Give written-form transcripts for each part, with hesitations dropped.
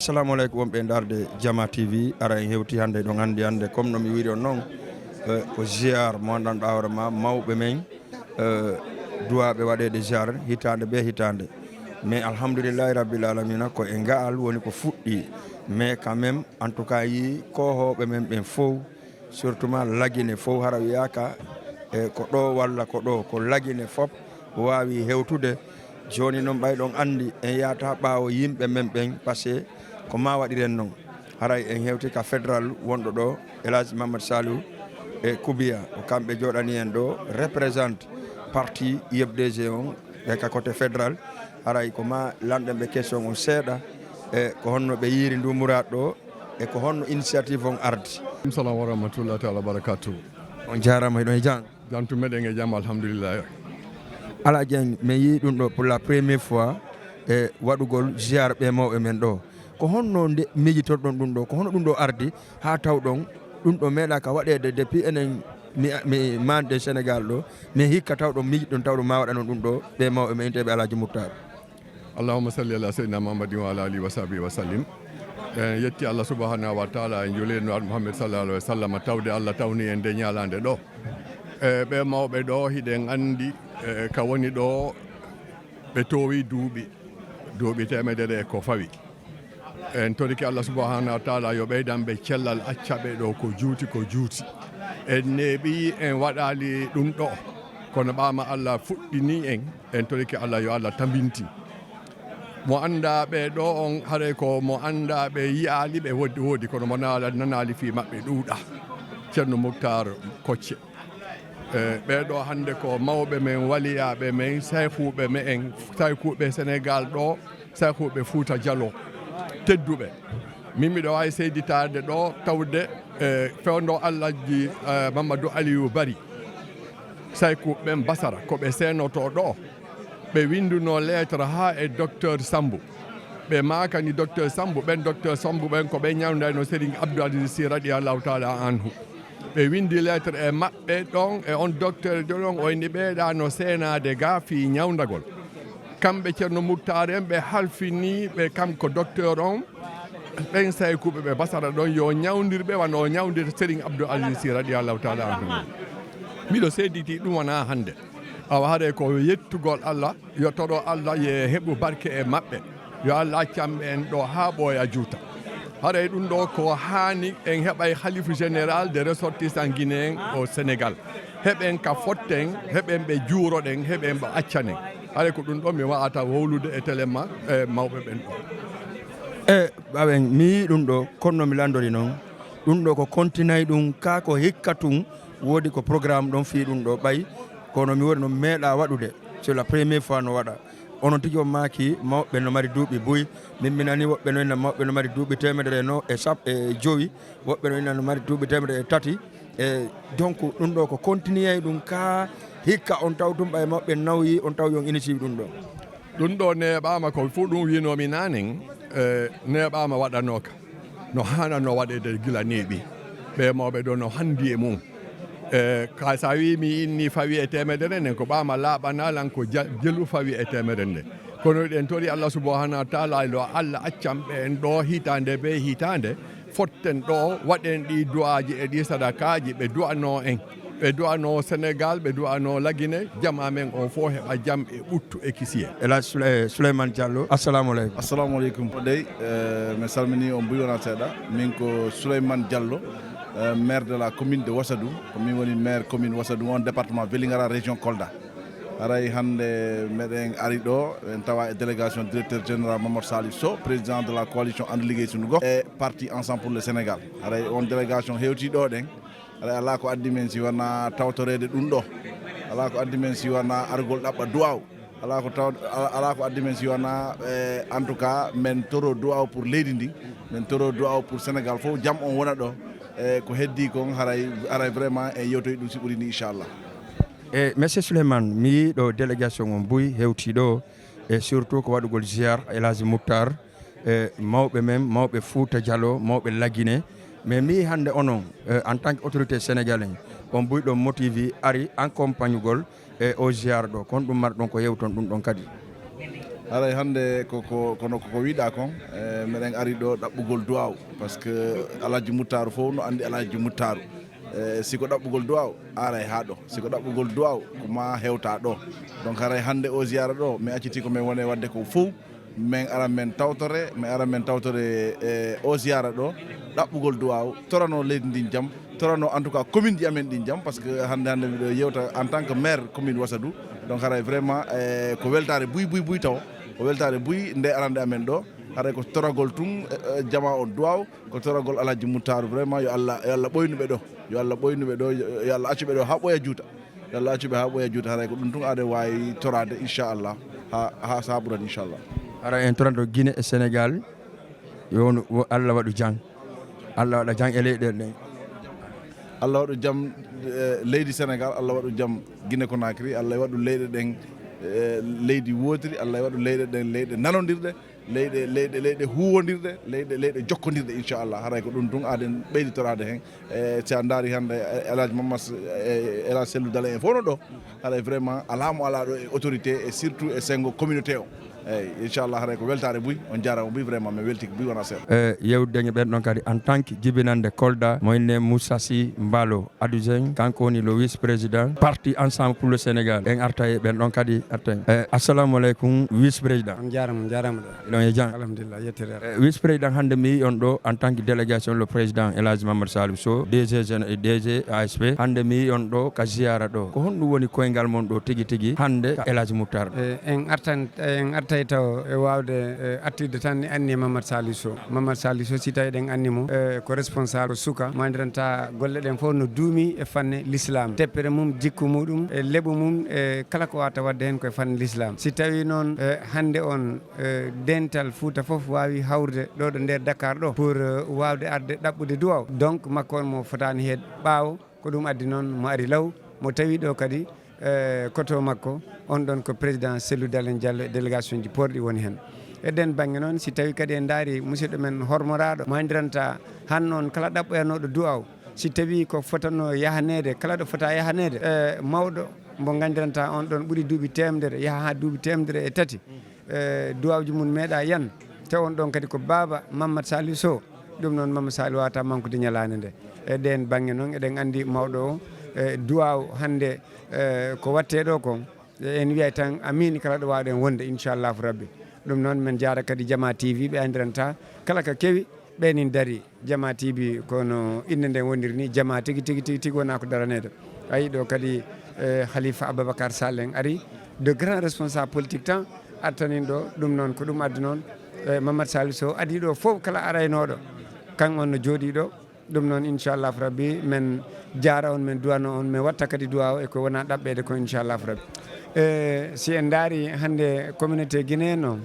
assalamu aleykum wonɓe darde Jama TV ara en hewti hande ɗon hande comme no mi wiri on noon ko ziar mo gandanɗa hoore ma mawɓe men duwaɓe waɗede ziar hitande be hitande mais alhamdoulillahi rabbil alamina ko e gaal woni ko fuɗɗi mais quand même en tout cas yi kohoɓe men ɓen fof surtout ma laguine fof hara wiyaka e ko ɗo walla ko ɗo ko laguine foof wawi hewtude joni noon ɓayɗon andi en yata ɓaawo yimɓe men ɓen par ce que ko ma waɗiren noon haray en hewti ka fédéral wonɗo ɗo Elhadji Mamadou Saliou e Koubiya ko kamɓe joɗani en ɗo représente parti IFDG on e ka côté fédéral haray ko ma lanɗen ɓe question on seeɗa e ko honno ɓe yiiri ndu mourad ɗo e ko honno initiative on ardi. Assalamu wa rahmatullahi taala barakatuh. On jarama hiɗon e jang jantu meɗen e jaam alhamdulillah. Ala Dieng mi yi ɗum ɗo pour la première fois e waɗugol ziar ɓe mawɓe men ɗo ko honno nde miijitorɗon ɗum ɗo ko honno ɗum ɗo ardi ha tawɗon ɗum ɗo meeɗa ka waɗede depuis enen mi manɗe Sénégal ɗo mais hikka tawɗon miijiɗon tawɗon ma waɗano ɗum ɗo ɓe mawɓe men inteɓe Alhaji Moutar. Allahumma salli ala sayyidina Muhammadin wa ala alihi wa sahbihi wa sallim. En yetti Allah subhanahu wa taala en juleno Muhammad sallallahu alaihi wa sallam tawde Allah tawni en de ñalande ɗo ɓe mawɓe ɗo hiɗen andi ka woni ɗo ɓe towi duuɓi temedere ko fawi en toriki Allah subhanahu wa taala yo ɓeydan ɓe cellal accaɓe ɗo ko juuti en neeɓi en waɗali ɗum ɗo kono ɓama Allah fuɗɗini en toriki Allah yo Allah tambinti mo anda ɓe ɗo on haare ko mo anda ɓe yiyali ɓe woodi kono mo nanali fi maɓɓe ɗuuɗa ceerno Moutar Kocce ɓeɗo hande ko mawɓe men waliyaɓe men sayfuɓe men saykuɓe Sénégal ɗo saykuɓe Fouta Diallo tedduɓe min miɗo wawi seyditade ɗo tawde fewndo Alhaji Mamadou Aliou Bari saykuɓe ɓen Basara koɓe senoto ɗo ɓe winduno lettre ha e docteur Sambou ɓe makani docteur Sambou ɓen docteur Sambou ɓen ko ɓe ñawdano Serigne Abdou Aziz Sy radiallahu taala anhu ɓe windi lettre e maɓɓe ɗon e on docteur ɗon o indi ɓeeɗano senade ga fi ñawdagol kamɓe ceerno Moutar en ɓe halfini ɓe kam ko docteur on ɓen saykuɓe ɓe Basara ɗon yo ñawdirɓe wano ñawdirta Serigne Abdou Aziz Sy radiallahu taala anhu miɗo seediti ɗum wona hande awa haare ko yettugol Allah yo toɗo Allah ye heɓu barke e maɓɓe yo Allah accamɓe en ɗo ha ɓooya juuta haray ɗum ɗo ko hani en heɓay khalife général des ressortissants guinéen au Sénégal heɓen ka fotten heɓen ɓe juuroɗen heɓen ɓe accanen haray ko ɗum ɗo mi wawata wowlude e téléma e mawɓe ɓen ɗo ɓawen mi yi ɗum ɗo kono mi landori noon ɗum ɗo ko continay ɗum ka ko hikka tun woodi ko programme ɗon fi ɗum ɗo ɓay kono mi woni no meeɗa waɗude c'est la première fois no waɗa onon tigi on maaki mawɓe no mari duuɓi boyi min minani woɓɓe no inna mawɓe no mari duuɓi temedere no e sappo e joyi woɓɓe no inna no mari duuɓi temedere e tati e donc ɗum ɗo ko continue ɗum ka hikka on taw tum ɓay mawɓe nawyi on taw yon initiative ɗum ɗo neɓama ko fo ɗum winomi nanen neɓama waɗanoka no hanano waɗede gila neeɓi ɓe mawɓe ɗo no handi e mum ka sa wi mi inni fawi e temedere nden ko ɓama laaɓanalan ko jelu fawi e temedere nde kono ɗen tori Allah subhanahu wa taala lo Allah accamɓe en ɗo hitande be hitande fotten ɗo waɗen ɗi du'aji e ɗi sadakaji ɓe du'ano en ɓe du'ano Sénégal ɓe du'ano Laguine jam amen on fo heɓa jam e ɓuttu e kisiye Elhadji Souleymane Diallo assalamu aleykum. Assalamu aleykum dey mi salmini on mbiyona seeɗa min ko Souleymane Diallo maire de la commune de Wassadou komin woni maire commune Wassadou on département Vélingara région Kolda haray hande meɗen ari ɗo en tawa e délégation directeur général Mamadou Salif Sow président de la coalition And Ligguey Sunu Gox e parti ensemble pour le Sénégal haray on délégation hewti ɗo ɗen haray ala ko addi men si wona tawtorede ɗum ɗo ala ko addi men si wona argol ɗaɓɓa duwaw ala ko addi men si wona en tout cas men toro duwaw pour leydi ndi men toro duwaw pour Sénégal fof jaam on wona ɗo ko heddi kon haray vraiment e yewtoy ɗum si ɓuri ni inchallah. Monsieur Souleymane mi yi ɗo délégation on boyi hewti ɗo e surtout ko waɗugol ziar Elhadji Moutar e mawɓe men mawɓe Fouta Diallo mawɓe Laguine mais mi hande onon en tant que autorité sénégalais on boyi ɗon motivi ari accompagne gol e o ziar ɗo kon ɗum mar ɗon ko yewton ɗum ɗon kadi aray hande kono koko wiɗa kon meɗen ari ɗo ɗaɓɓugol duwaw par ce que Alaji Muttaru fof no andi Alaji Muttaru siko ɗaɓɓugol duwaw aray ha ɗo siko ɗaɓɓugol duwaw ko ma hewta ɗo donc haray hande o ziyara ɗo mi acciti ko min wone wadde ko fof min ara men tawtore o ziyara ɗo ɗaɓɓugol duwaw torano leydi ndin jaam torano en tout cas commune ji amen ɗin jaam par ce que hande miɗo yewta en tant que maire commune Wassadou donc haray vraiment ko weltare buy taw ko weltare buy nde arande amen ɗo haray ko toragol tun jama on duwaw ko toragol Alaji Muttaru vraiment yo Allah ɓoynuɓe ɗo yo Allah accuɓe ɗo ha ɓoya juuta haray ko ɗum tun ade wawi torade inchallah ha saɓuran inchallah ara en toranto Guinée e Sénégal yo Allah waɗu jang Allah waɗa jang e leyɗele ɗen Allah waɗu jam leydi Sénégal Allah waɗu jam Guinée Conakry Allah waɗu leyɗe ɗen leydi wodiri Allah waɗu leyɗe ɗen leyɗe nanodirɗe leyɗe huwodirɗe leyɗe jokkodirɗe inchallah haray ko ɗum tun aden ɓeyditorade hen si a daari hande Elhaji Mamadou Elhaji Cellou Dalein en fof no ɗo haray vraiment alamo ala ɗo e autorité et surtout e sengo communauté o eyyi inchallah haray ko weltare buy on jarama buy vraiment mi welti ko buy wona seeɗa yewdude ɓen ɗon kadi en tant que jibinande Kolda moyne Moussa Sy Mballo Adouzen kanko woni le vice président parti ensemble pour le Sénégal en arta e ɓen ɗon kadi arta assalamu aleykum vice président on jarama ɗon e jang alhamdulillah yettere vice président hande mi yi on ɗo en tant que délégation le président Elhaji Mamadou Salif Sow DG ASP hande mi yi on ɗo ka ziyara ɗo ko honɗum woni koyngal mon ɗo tigui hande Elhaji Muttaru en artay taw e wawde attide tan ni anni Mamadou Salif Sow si tawi ɗen annimo ko responsable suka mo andiranta golle ɗen fof no duumi e fanne l'islam teppere mum jikku muɗum e leɓu mum e kala ko wata wadde hen koye fanne l'islam si tawi noon hande on dental Fouta fof wawi hawrde ɗo ɗo nder Dakar ɗo pour wawde arde ɗaɓɓude duwaw donc makko on mo fotani heed ɓaawo ko ɗum addi noon mo ari law mo tawi ɗo kadi koto makko on ɗon ko président Cellou Dalein Diallo e délégation ji porɗi woni hen eɗen banggue noon si tawi kadi en daari musidɗo men hormoraɗo mo andiranta han noon kala ɗaɓɓoyanoɗo duwaw si tawi ko fotanno yahanede kala ɗo fota yahanede mawɗo mo gandiranta on ɗon ɓuuri duuɓi temedere yaaha ha duuɓi temedere e tati duwawji mum meeɗa yan taw on ɗon kadi ko baba Mamadou Salif Sow ɗum noon Mamadou Salif wata manquede ñalade nde eɗen banggue noon eɗen andi mawɗo o duwaw hande ko watte ɗo ko en wiyay tan amini kala ɗo wawɗen wonde inchallahu rabbi ɗum noon min jaara kadi Jama TV ɓe andiranta kala ka kewi ɓenin daari Jama TV kono inde nde woniri ni Jama tigui wona ko daranede ayi ɗo kadi Khalifa Ababacar Sall en ari de grands responsables politique tan artanin ɗo ɗum noon ko ɗum addi noon Mamadou Salif Sow adi ɗo fof kala araynoɗo kan on no jooɗi ɗo ɗum noon inchallahu rabbi men jara on men duwano on min watta kadi duwa o e ko wona ɗaɓɓede ko inchallahu rabbi si en daari hande communauté guinéen o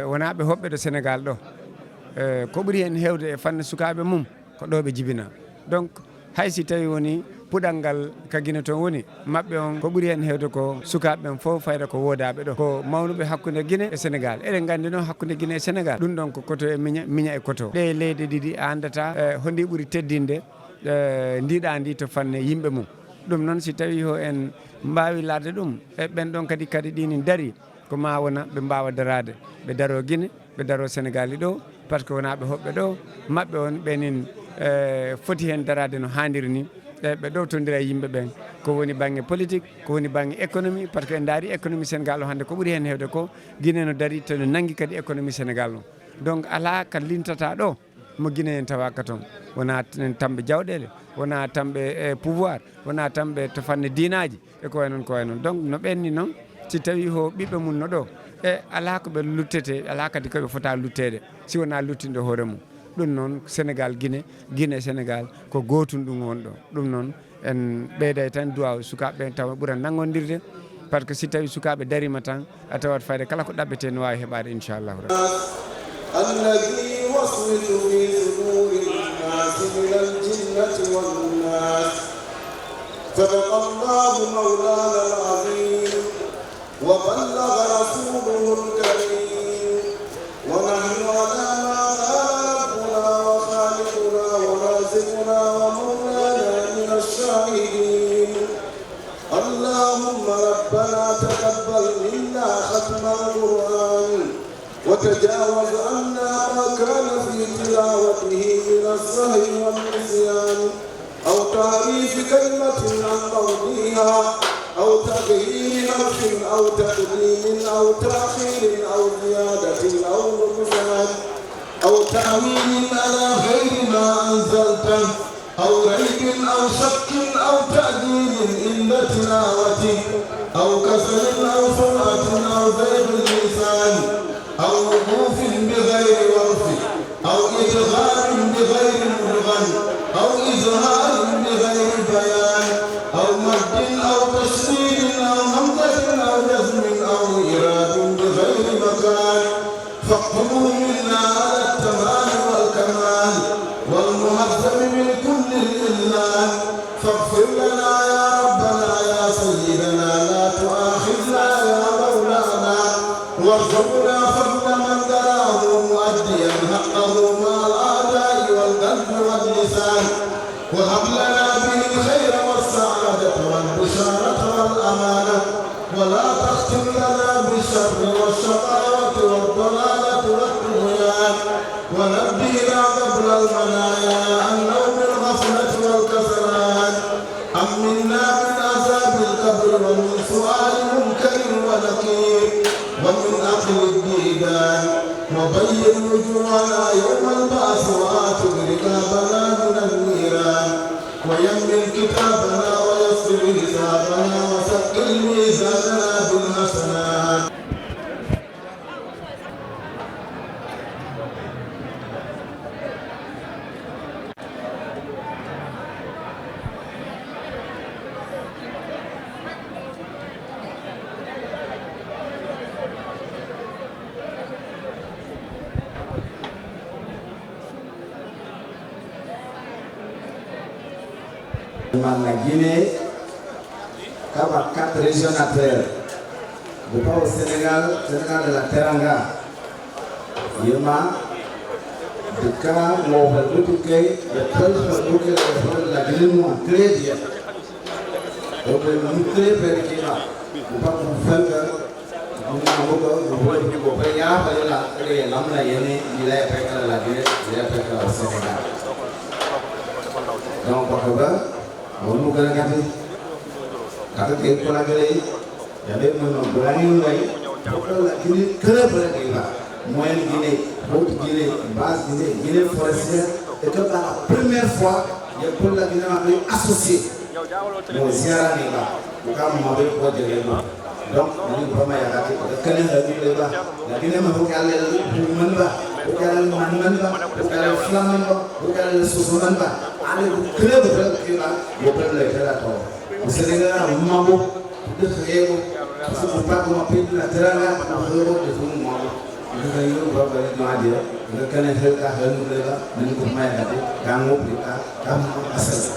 wonaɓe hoɓɓe ɗo Sénégal ɗo ko ɓuuri hen hewde e fanne sukaɓe mum ko ɗo ɓe jibina donc hay si tawi woni puɗal ngal ka Guinée toon woni mabɓe on ko ɓuuri hen hewde ko sukaɓe ɓen fof fayda ko wodaɓe ɗo ko mawnuɓe hakkude Guinée e Sénégal eɗen gandi noon hakkude Guinée e Sénégal ɗum ɗon ko koto e miña e koto ɗe leyɗe ɗiɗi a andata hondi ɓuuri teddinde ndiɗa ndi to fanne yimɓe mum ɗum noon si tawi ho en mbawi ladde ɗum e ɓen ɗon kadi ɗini daari ko ma wona ɓe mbawa darade ɓe daro Guinée ɓe daro Sénégal ɗo par ce que wonaɓe hoɓɓe ɗo mabɓe on ɓenin foti hen darade no hanniri ni ɓe ɗowtodira e yimɓe ɓen ko woni banggue politique ko woni banggue économie par ce que en daari économie Sénégal o hannde ko ɓuuri hen hewde ko Guinée no daari to no nanggui kadi économie Sénégal o donc ala ka lintata ɗo mo Guinée en tawaka toon wona tamɓe jawɗele wona tamɓe pouvoir wona tamɓe to fanne dinaji e ko way noon donc no ɓenni noon si tawi ho ɓiɓɓe mum no ɗo e ala ko ɓe luttete ala kadi koɓe fota luttede si wona luttinde hoore mum ɗum noon Sénégal Guinée Sénégal ko gotum ɗum won ɗo ɗum noon en ɓeyday tan duwaw sukaɓe tawa ɓuura nangodirde par ce que si tawi sukaɓe darima tan a tawat fayde kala ko ɗaɓɓete no wawi heɓade inchallahu الذي يوسوس في صدور الناس من الجنة والناس صدق الله مولانا العظيم وبلغ رسوله الكريم ونحن على ما قال ربنا وخالقنا ورازقنا ومولانا من الشاهدين اللهم ربنا تقبل منا ختم القرآن وتجاوز عنا ما كان في تلاوته من السهو والنسيان أو تعريف كلمة عن موضعها أو تغيير حرف أو تقديم أو تأخير أو زيادة أو نقصان أو تأويل على غير ما أنزلته أو ريب أو شك أو تأديل عند تلاوته أو كسل أو سرعة أو زيغ اللسان أو وقوف بغير وقف أو إدغام بغير مدغم أو إظهار بغير بيان أو مد أو تشديد أو همزة أو جزم أو إيراد بغير مكان فاكتبوا منا على التمام والكمال والمهذب من كل الإذلال فاغفر لنا يا ربنا يا سيدنا لا تؤاخذنا يا مولانا وارزقنا فضل من دراه مؤديا حقه مع الأعداء والقلب واللسان وهب لنا به الخير والسعادة والبشارة والأمانة ولا تختم لنا بالشر والشقاوة والضلالة والطغيان ونبهنا قبل المنايا عن نوم الغفلة والكسلان أمنا من عذاب القبر ومن سؤال منكر ونكير ومن أكل الديدان وبين وجوهنا يوم البعث وآتك ركابنا من النيران ويمن كتابنا ويسر حسابنا وثقل ميزاننا بالحسنات. La Guinée, Kaba 4 régionateurs, de pas au Sénégal, Sénégal de la Teranga, Yema, de Kama, Mouhel Boutoukei, de Pelf, de la Guinée, très bien. Donc, nous très bien, nous pas nous faire que nous avons dit qu'on peut y avoir la Guinée, il a fait la Guinée, il a fait le Sénégal. Donc, nous avons gagné. Quand on a gagné, il y avait un Guinée, la Guinée, très bien. Moyenne Guinée, Haute Guinée, Basse Guinée, Guinée forestière. Et que la première fois, il y a la Guinée associée. Nous Sierra Leone, nous avons fait quoi de l'État. Donc, nous avons fait la Guinée m'a fait au Sénégal, Mambo, de Réo, ce n'est pas comme un pays de la terre, un euro de tout le monde. Nous avons dit, le Canada, nous avons fait un mot plus tard, un assassin.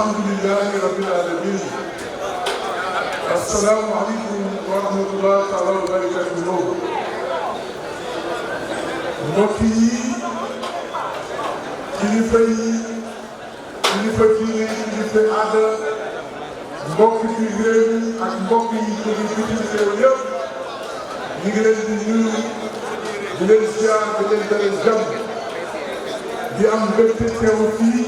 alhamdulillahi rabbil alamin. Assalamu alaikum wa rahmatullahi ta'ala wa barakatuh. Mbokk yi, kilifa yi, kilifa diine, kilifa aada, mbokk yi réew mi ak mbokk yi jóge bitim réew yëpp ñu ngi leen di nuyu di leen ziar di leen dalal jàmm di am mbégte teew fii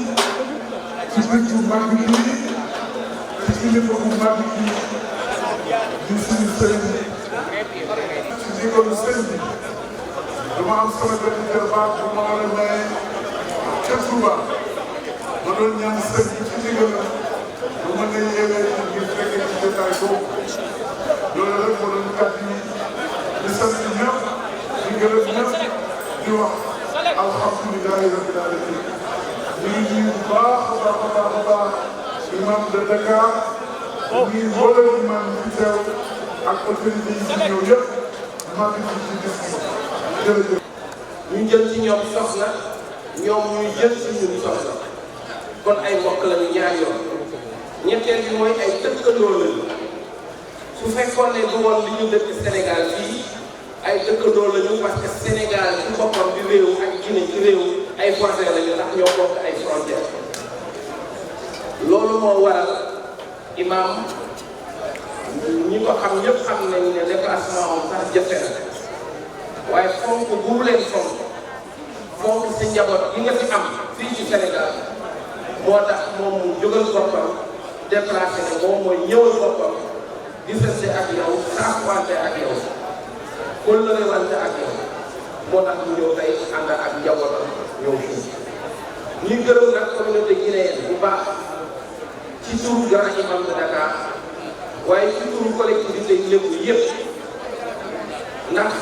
ci bis bu mag bii ci kilifa bu mag bii di suñu sëriñ ci ndigalu sëriñ bi dama am sama benn jarbaat bu ma war a maye ca Touba ma doon ñaan sëriñ bi ci ndigalam bu ma lay yéegee ngir fekke ci jotaay boobu loolu rek moo doon kàddu yi di sant ñëpp di gërëm ñëpp di wax alhamdulilahi rabbil alamin ñu ngi nuyu bu baax a baax imam de Dakar ñu mboolem imam yi fi teew ak autorité yi fi ñëw yëpp maa ngi ci bis bi jërëjëf. ñu jël ci ñoom soxla ñoom ñuy jël ci ñun soxla kon ay mbokk lañu ñaar yoon ñetteel bi mooy ay dëkkandoo lañu su fekkoon ne du woon li ñu dëkk Sénégal fii ay dëkkandoo lañu parce que Sénégal ci boppam di réew ak Guinée ci réew ay voisins lañu ndax ñoo bokk ay frontières loolu moo waral imam ñi ko xam ñëpp xam nañ ne déplacement am sax jafe na waaye fonk bu mu leen fonk si njaboot yi nga fi am fii ci Sénégal moo tax moom mu jógal boppam déplacé ne moom mooy ñëwal boppam gisante ak yow saafwante ak yow kóllëre wante ak yow moo tax ñu ñëw tey ànd ak njabootam ñëw fii ñuy gërëm nag communauté guinéenne bu baax ci turu grand imam de Dakar waaye ci turu collectivité yi lépp yëpp ndax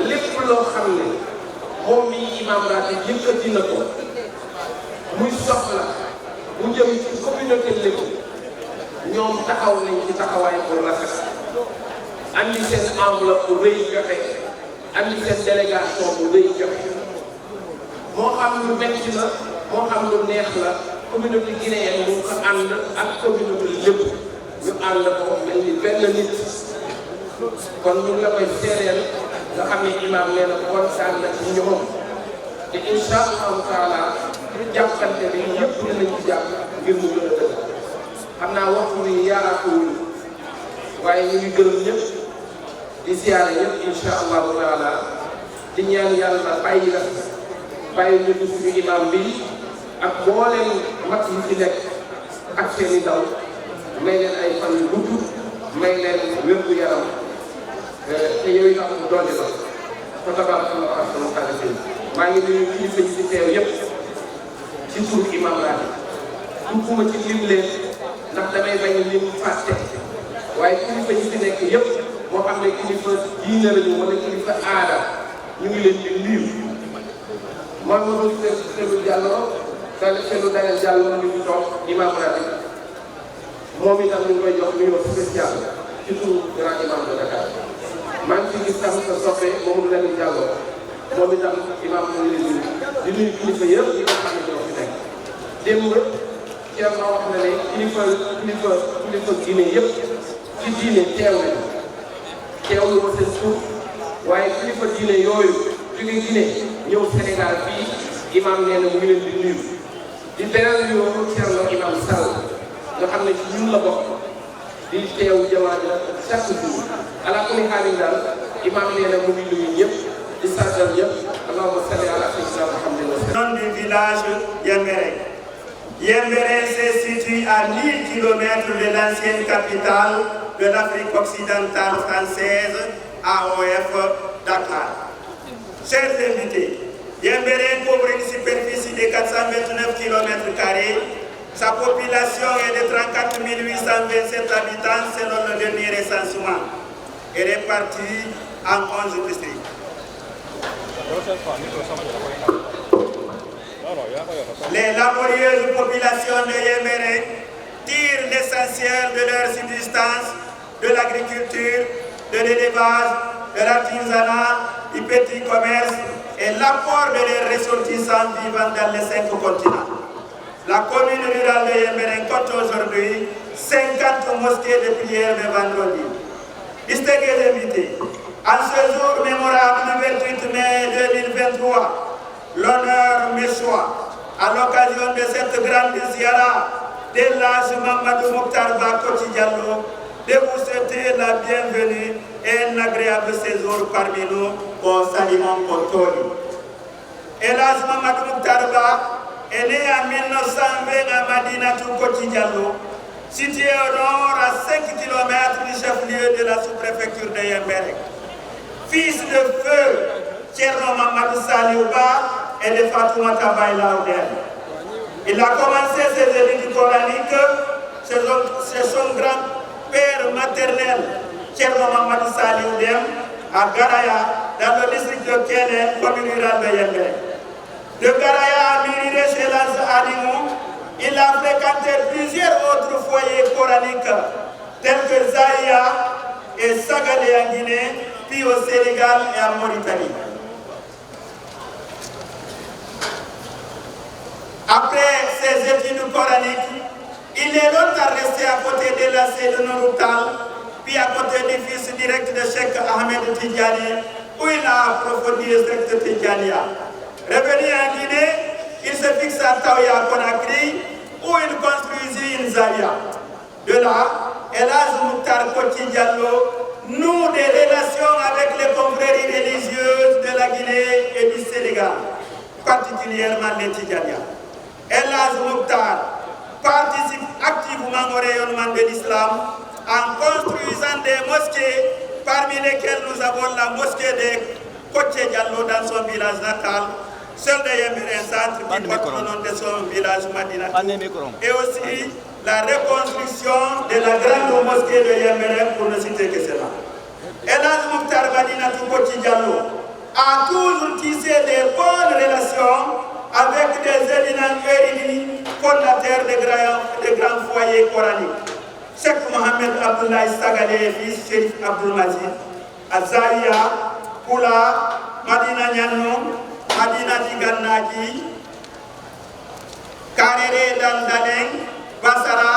lépp loo xam ne moom mii imam ratib yëkkati na ko muy soxla bu jëm ci communauté lépp ñoom taxaw nañ ci taxawaay bu rafet andi seen enveloppe bu rëy joxe andi seen délégation bu rëy joxe moo xam lu metti la moo xam lu neex la communauté guinéenne mu ko ànd ak communauté lépp ñu ànd ko mel ni benn nit kon ñu ngi la koy seereel nga xam ne imam nee na kontaan na ci ñoom te incha allahu taala jàppante bi ñëpp dinañ ci jàpp ngir mu gën a dëgg xam naa waxtu bi yaatuwul waaye ñu ngi gërëm ñëpp di siyaare ñëpp incha allahu taala di ñaan yàlla bàyyi la bàyyi ñu suñu imam bi ak mbooleem mag yi ci nekk ak seen i ndaw may leen ay fan yu gudd may leen wérgu yaram te yooyu tax mu doole la fa tabarakallahu ahsanul xaaliqiin maa ngi nuyu kilifa yi ci teew yëpp ci tur imam rabi dugguma ci lim leen ndax damay bañ lim fàtte waaye kilifa yi ci nekk yëpp moo xam ne kilifa diine lañu wala kilifa aada ñu ngi leen di nuyu man ma doon Cellou Diallo Cellou Daniel Diallo ñu ngi toog imam rabi moom itam ñu ngi koy jox nuyu spécial ci turu grand imam de Dakar maa ngi ci gis tam sa soppe Mamadou Lamine Diallo moom itam imam mu ngi leen di nuyu kilifa yëpp yi nga xam ne ñoo fi nekk démb ceeb na wax na ne kilifa Guinée yëpp ci diine teew nañu teewlu ma seen tur waaye kilifa diine yooyu jóge Guinée ñëw Sénégal fii imam nee na mu ngi leen di nuyu di beral yoo Thierno imam Sall nga xam ne ci ñun la bokk di teew jamono chaque jour ala kulli xaalin daal imam nee na mu ngi nuyu ñëpp di sargal ñëpp allahumma salli ala sayyidina Muhammad. Nom du village Yembéré. Yembéré se situe à 1000 km de l'ancienne capitale de l'Afrique occidentale française, AOF Dakar. Chers invités, Yembéré couvre une superficie de 429 km². Sa population est de 34 827 habitants selon le dernier recensement et répartie en 11 districts. Les laborieuses populations de Yembéré tirent l'essentiel de leur subsistance de l'agriculture, de l'élevage, de l'artisanat, du petit commerce et l'apport de leurs ressortissants vivant dans les 5 continents. la commune rurale de Yemberen compte aujourd'hui 50 mosquées de prière de vendredi. Distingués invités, en ce jour mémorable du 28 mai 2023, l'honneur m'échoit à l'occasion de cette grande ziara de l'âge Mamadou Mokhtar Bakoti Diallo de vous souhaiter la bienvenue et un agréable séjour parmi nous au Salimon Kotori. Et l'âge Mamadou Mokhtar Ba est né en 1920 à Madinatou Koti Diallo, situé au nord à 5 km du chef-lieu de la sous-préfecture de Yembéré. Fils de feu Thierno Mamadou Saliouba et de Fatoumata Bayla Oudel. Il a commencé ses études coraniques chez son grand-père maternel, Thierno Mamadou Saliouba, à Garaya, dans le district de Kélé, commune rurale de Yembéré. De Garaya à Mirire chez Lance Animou, il a fréquenté plusieurs autres foyers coraniques, tels que Zahia et Sagalé en Guinée, puis au Sénégal et en Mauritanie. Après ses études coraniques, il est longtemps resté à côté de la Seydou Nouroutal, puis à côté du fils direct de Cheikh Ahmed Tidjani, où il a approfondi le secte Tidjania. Revenu en Guinée, il se fixe à Taouya Conakry, où il construisit une Zaria. De là, Elhadj Mokhtar Koti Diallo noue des relations avec les confréries religieuses de la Guinée et du Sénégal, particulièrement les Tidjania. Elhadj Mokhtar participe activement au rayonnement de l'islam en construisant des mosquées, parmi lesquelles nous avons la mosquée de Kotié Diallo dans son village natal, celle de Yembéré Centre qui porte le nom de son village Madina, et aussi la reconstruction de la grande mosquée de Yembéré, pour ne citer que cela. Elhadj Mokhtar Madinatou Koti Diallo a toujours tissé des bonnes relations avec des éminents érudits fondateurs de grands foyers coraniques. Cheikh Mohamed Abdoulaye Sagalé, fils Chérif Abdoul Mazid, Azaria, Kula, Madina Nyanou, Madina Tiganaji, Karere Dandaleng, Bassara,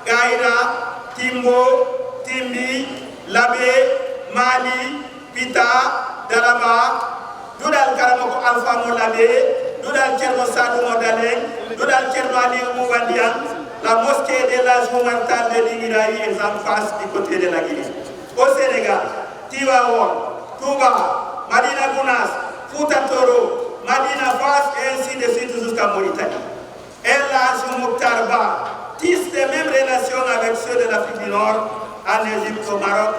Gaïra, Timbo, Timbi, Labé, Mali, Pita, Daraba, Doudal Karamoko Alpha Molabé, Doudal Tcherno Sadou Modaleng, Doudal Tcherno Ali Moubandian, la mosquée de l'âge momental de l'Iguiraï est en face du côté de la Guinée. Au Sénégal, Tivaouane, Touba, Madina Gounas, Fouta Toro, Madina Fass et ainsi de suite jusqu'à Mauritanie. Elhadj Mokhtar Ba tisse les mêmes relations avec ceux de l'Afrique du Nord, en Égypte, au Maroc,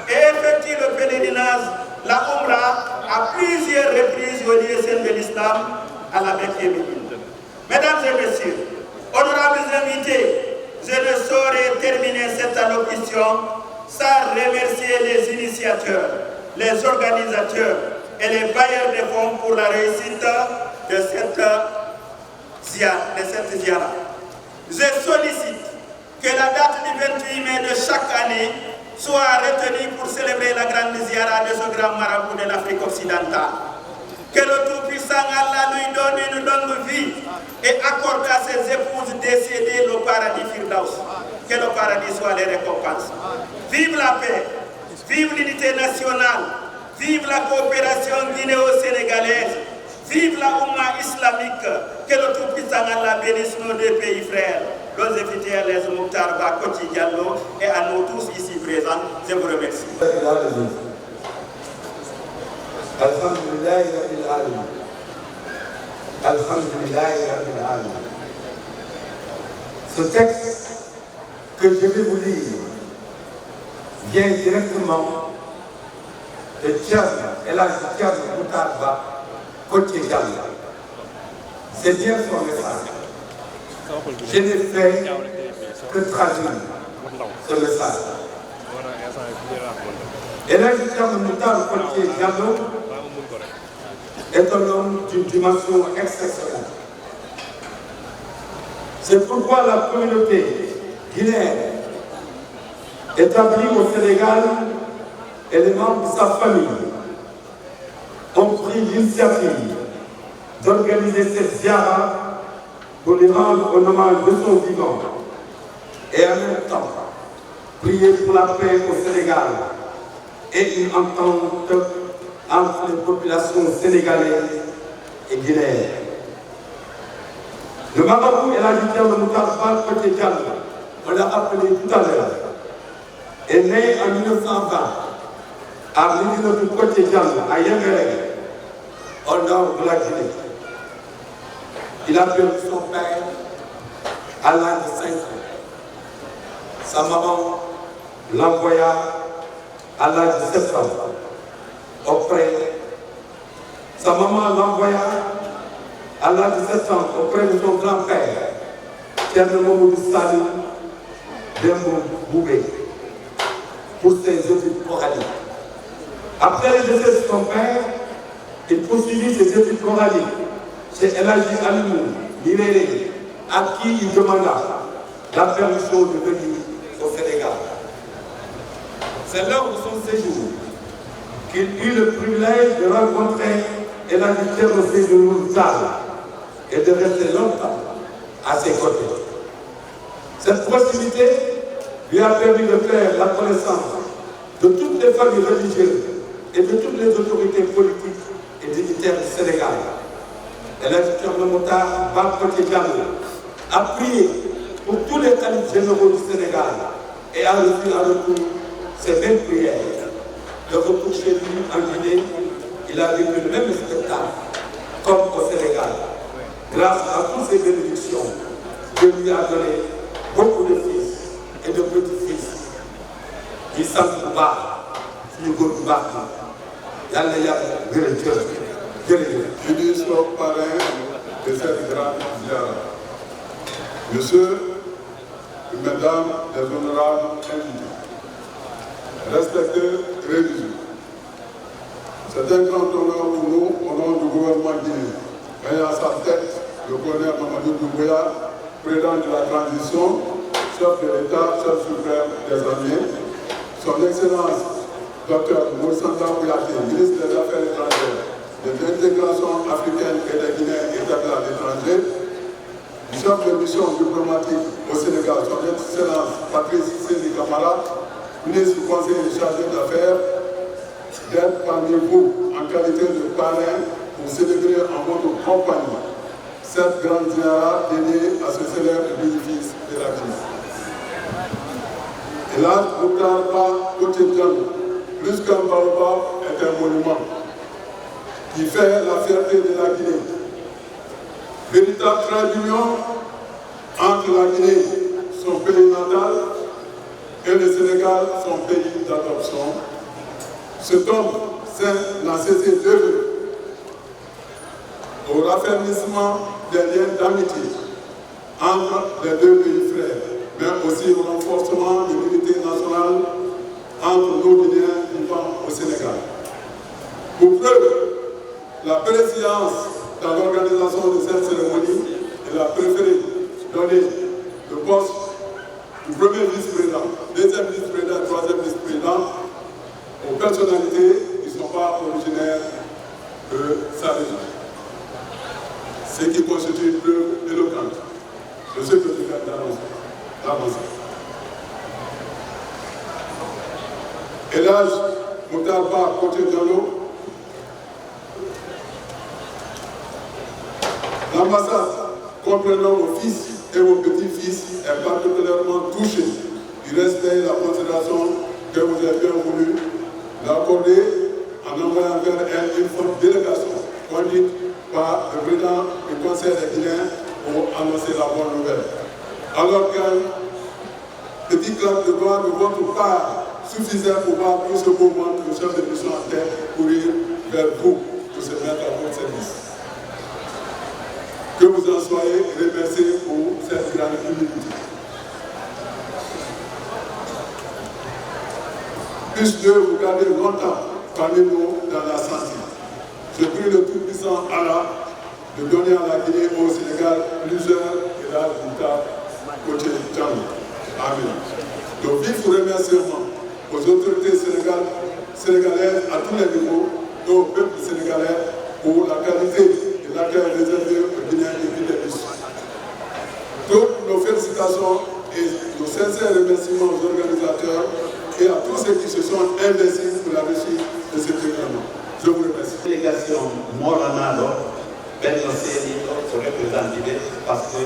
et effectue le pèlerinage, la Umrah, à plusieurs reprises au lieu saint de l'islam, à la Mecque et Médine. Mesdames et messieurs, honorables invités, je ne saurais terminer cette allocution sans remercier les initiateurs, les organisateurs et les bailleurs de fonds pour la réussite de cette ziara. Je sollicite que la date du 28 mai de chaque année soit retenue pour célébrer la grande ziara de ce grand marabout de l'Afrique occidentale. Que le Tout-Puissant Allah lui donne une longue vie et accorde à ses épouses décédées le paradis Firdaus. Que le paradis soit les récompenses. Vive la paix, vive l'unité nationale, vive la coopération guinéo-sénégalaise, vive la Oumma islamique. Que le Tout-Puissant Allah bénisse nos deux pays frères, nos invités Elhadj Mokhtar Ba Koti Diallo et à nous tous ici présents. Je vous remercie. Alhamdulillah Rabbil Alamin. Alhamdulillah Rabbil Alamin. Ce texte que je vais vous lire vient directement de Elhadj Mokhtar Ba Koti Diallo. C'est bien son message. Je n'ai fait que traduire ce message. Elhadj Mokhtar Koti Diallo est un homme d'une dimension exceptionnelle. C'est pourquoi la communauté guinéenne établie au Sénégal et les membres de sa famille ont pris l'initiative d'organiser cette ziara pour lui rendre un hommage de son vivant et en même temps prier pour la paix au Sénégal et une entente entre les populations sénégalaises et guinéennes. Le marabout et la leader de Moutarba Côté Diallo, on l'a appelé tout à l'heure, est né en 1920 à Médina du Côté Diallo, à Yembéré, au nord de la Guinée. Il a perdu son père à l'âge de 5 ans. Sa maman l'envoya à l'âge de 7 ans auprès. Sa maman l'envoya à l'âge de 7 ans auprès de son grand-père, Thierno Mamadou Salim Dembo Boubé, pour ses études coraniques. Après le décès de son père, il poursuivit ses études coraniques chez El Hadji Alimou Niréré, à qui il demanda la permission de venir au Sénégal. C'est lors de son séjour qu'il eut le privilège de rencontrer El Hadji Thierno Seydou Nourou Tall et de rester longtemps à ses côtés. Cette proximité lui a permis de faire la connaissance de toutes les familles religieuses et de toutes les autorités politiques et dignitaires du Sénégal. El Hadji Thierno Moutar Ba Côté Diallo a prié pour tous les califes généraux du Sénégal et a reçu en retour ces mêmes prières. De retour chez lui en Guinée, il a vécu le même spectacle comme au Sénégal. Grâce à toutes ces bénédictions, Dieu lui a donné beaucoup de fils et de petits-fils. Il s'en trouve pas, si vous ne pas. Je dis son parrain de cette grande ziara. Monsieur, mesdames, les honorables invités, respectez religieux. C'est un grand honneur pour nous au nom du gouvernement guinéen. Ayant à sa tête le colonel Mamadou Doumbouya, président de la transition, chef de l'État, chef suprême des armées, son Excellence Dr Moussanda Kouyaté, ministre des Affaires étrangères, de l'intégration africaine et des Guinéens établis à l'étranger, chef de mission diplomatique au Sénégal, son Excellence Patrice Séni Camara, ministre du Conseil chargé d'affaires, d'être parmi vous en qualité de parrain pour célébrer en votre compagnie cette grande ziara dédiée à ce célèbre édifice de la Guinée. Et là, Moutar Ba Côté Diallo, plus qu'un baobab, est un monument qui fait la fierté de la Guinée. Véritable trait d'union entre la Guinée, son pays natal, et le Sénégal, son pays d'adoption. Cet homme saint n'a cessé d'œuvrer au raffermissement des liens d'amitié entre les deux pays frères, mais aussi au renforcement de l'unité nationale entre nos Guinéens vivant au Sénégal. Pour preuve, la présidence dans l'organisation de cette cérémonie, il a préféré donner le poste du premier vice-président, deuxième vice-président, troisième vice-président aux personnalités qui ne sont pas originaires de sa région. Ce qui constitue une preuve éloquente de ce que je viens d'annoncer. El Hadji Moutar Ba Côté Diallo, l'ambassade comprenant vos fils et vos petits-fils est particulièrement touchée du respect et la considération que vous avez bien voulu l'accorder en envoyant vers elle une forte délégation conduite par le président du Conseil des Guinéens pour annoncer la bonne nouvelle. Alors qu'un petit clap de doigts de votre part suffisait pour voir tout ce mouvement que le chef de mission en tête courir vers vous pour se mettre à votre service. Que vous en soyez remerciés pour cette grande humilité. Puisse Dieu vous garder longtemps parmi nous dans la santé. Je prie le Tout-Puissant Allah de donner à la Guinée au Sénégal plusieurs El Hadji Moutar Côté Diallo. Amen. Donc, vifs remerciements aux autorités sénégalaises à tous les niveaux et au peuple sénégalais pour la qualité et l'accueil réservé aux Guinéens et Guinéens. satisfaction et nos sincères remerciements aux organisateurs et à tous ceux qui se sont investis pour la réussite de cet événement. Je vous remercie. Délégation Moranado, Benno Séni, représenté parce que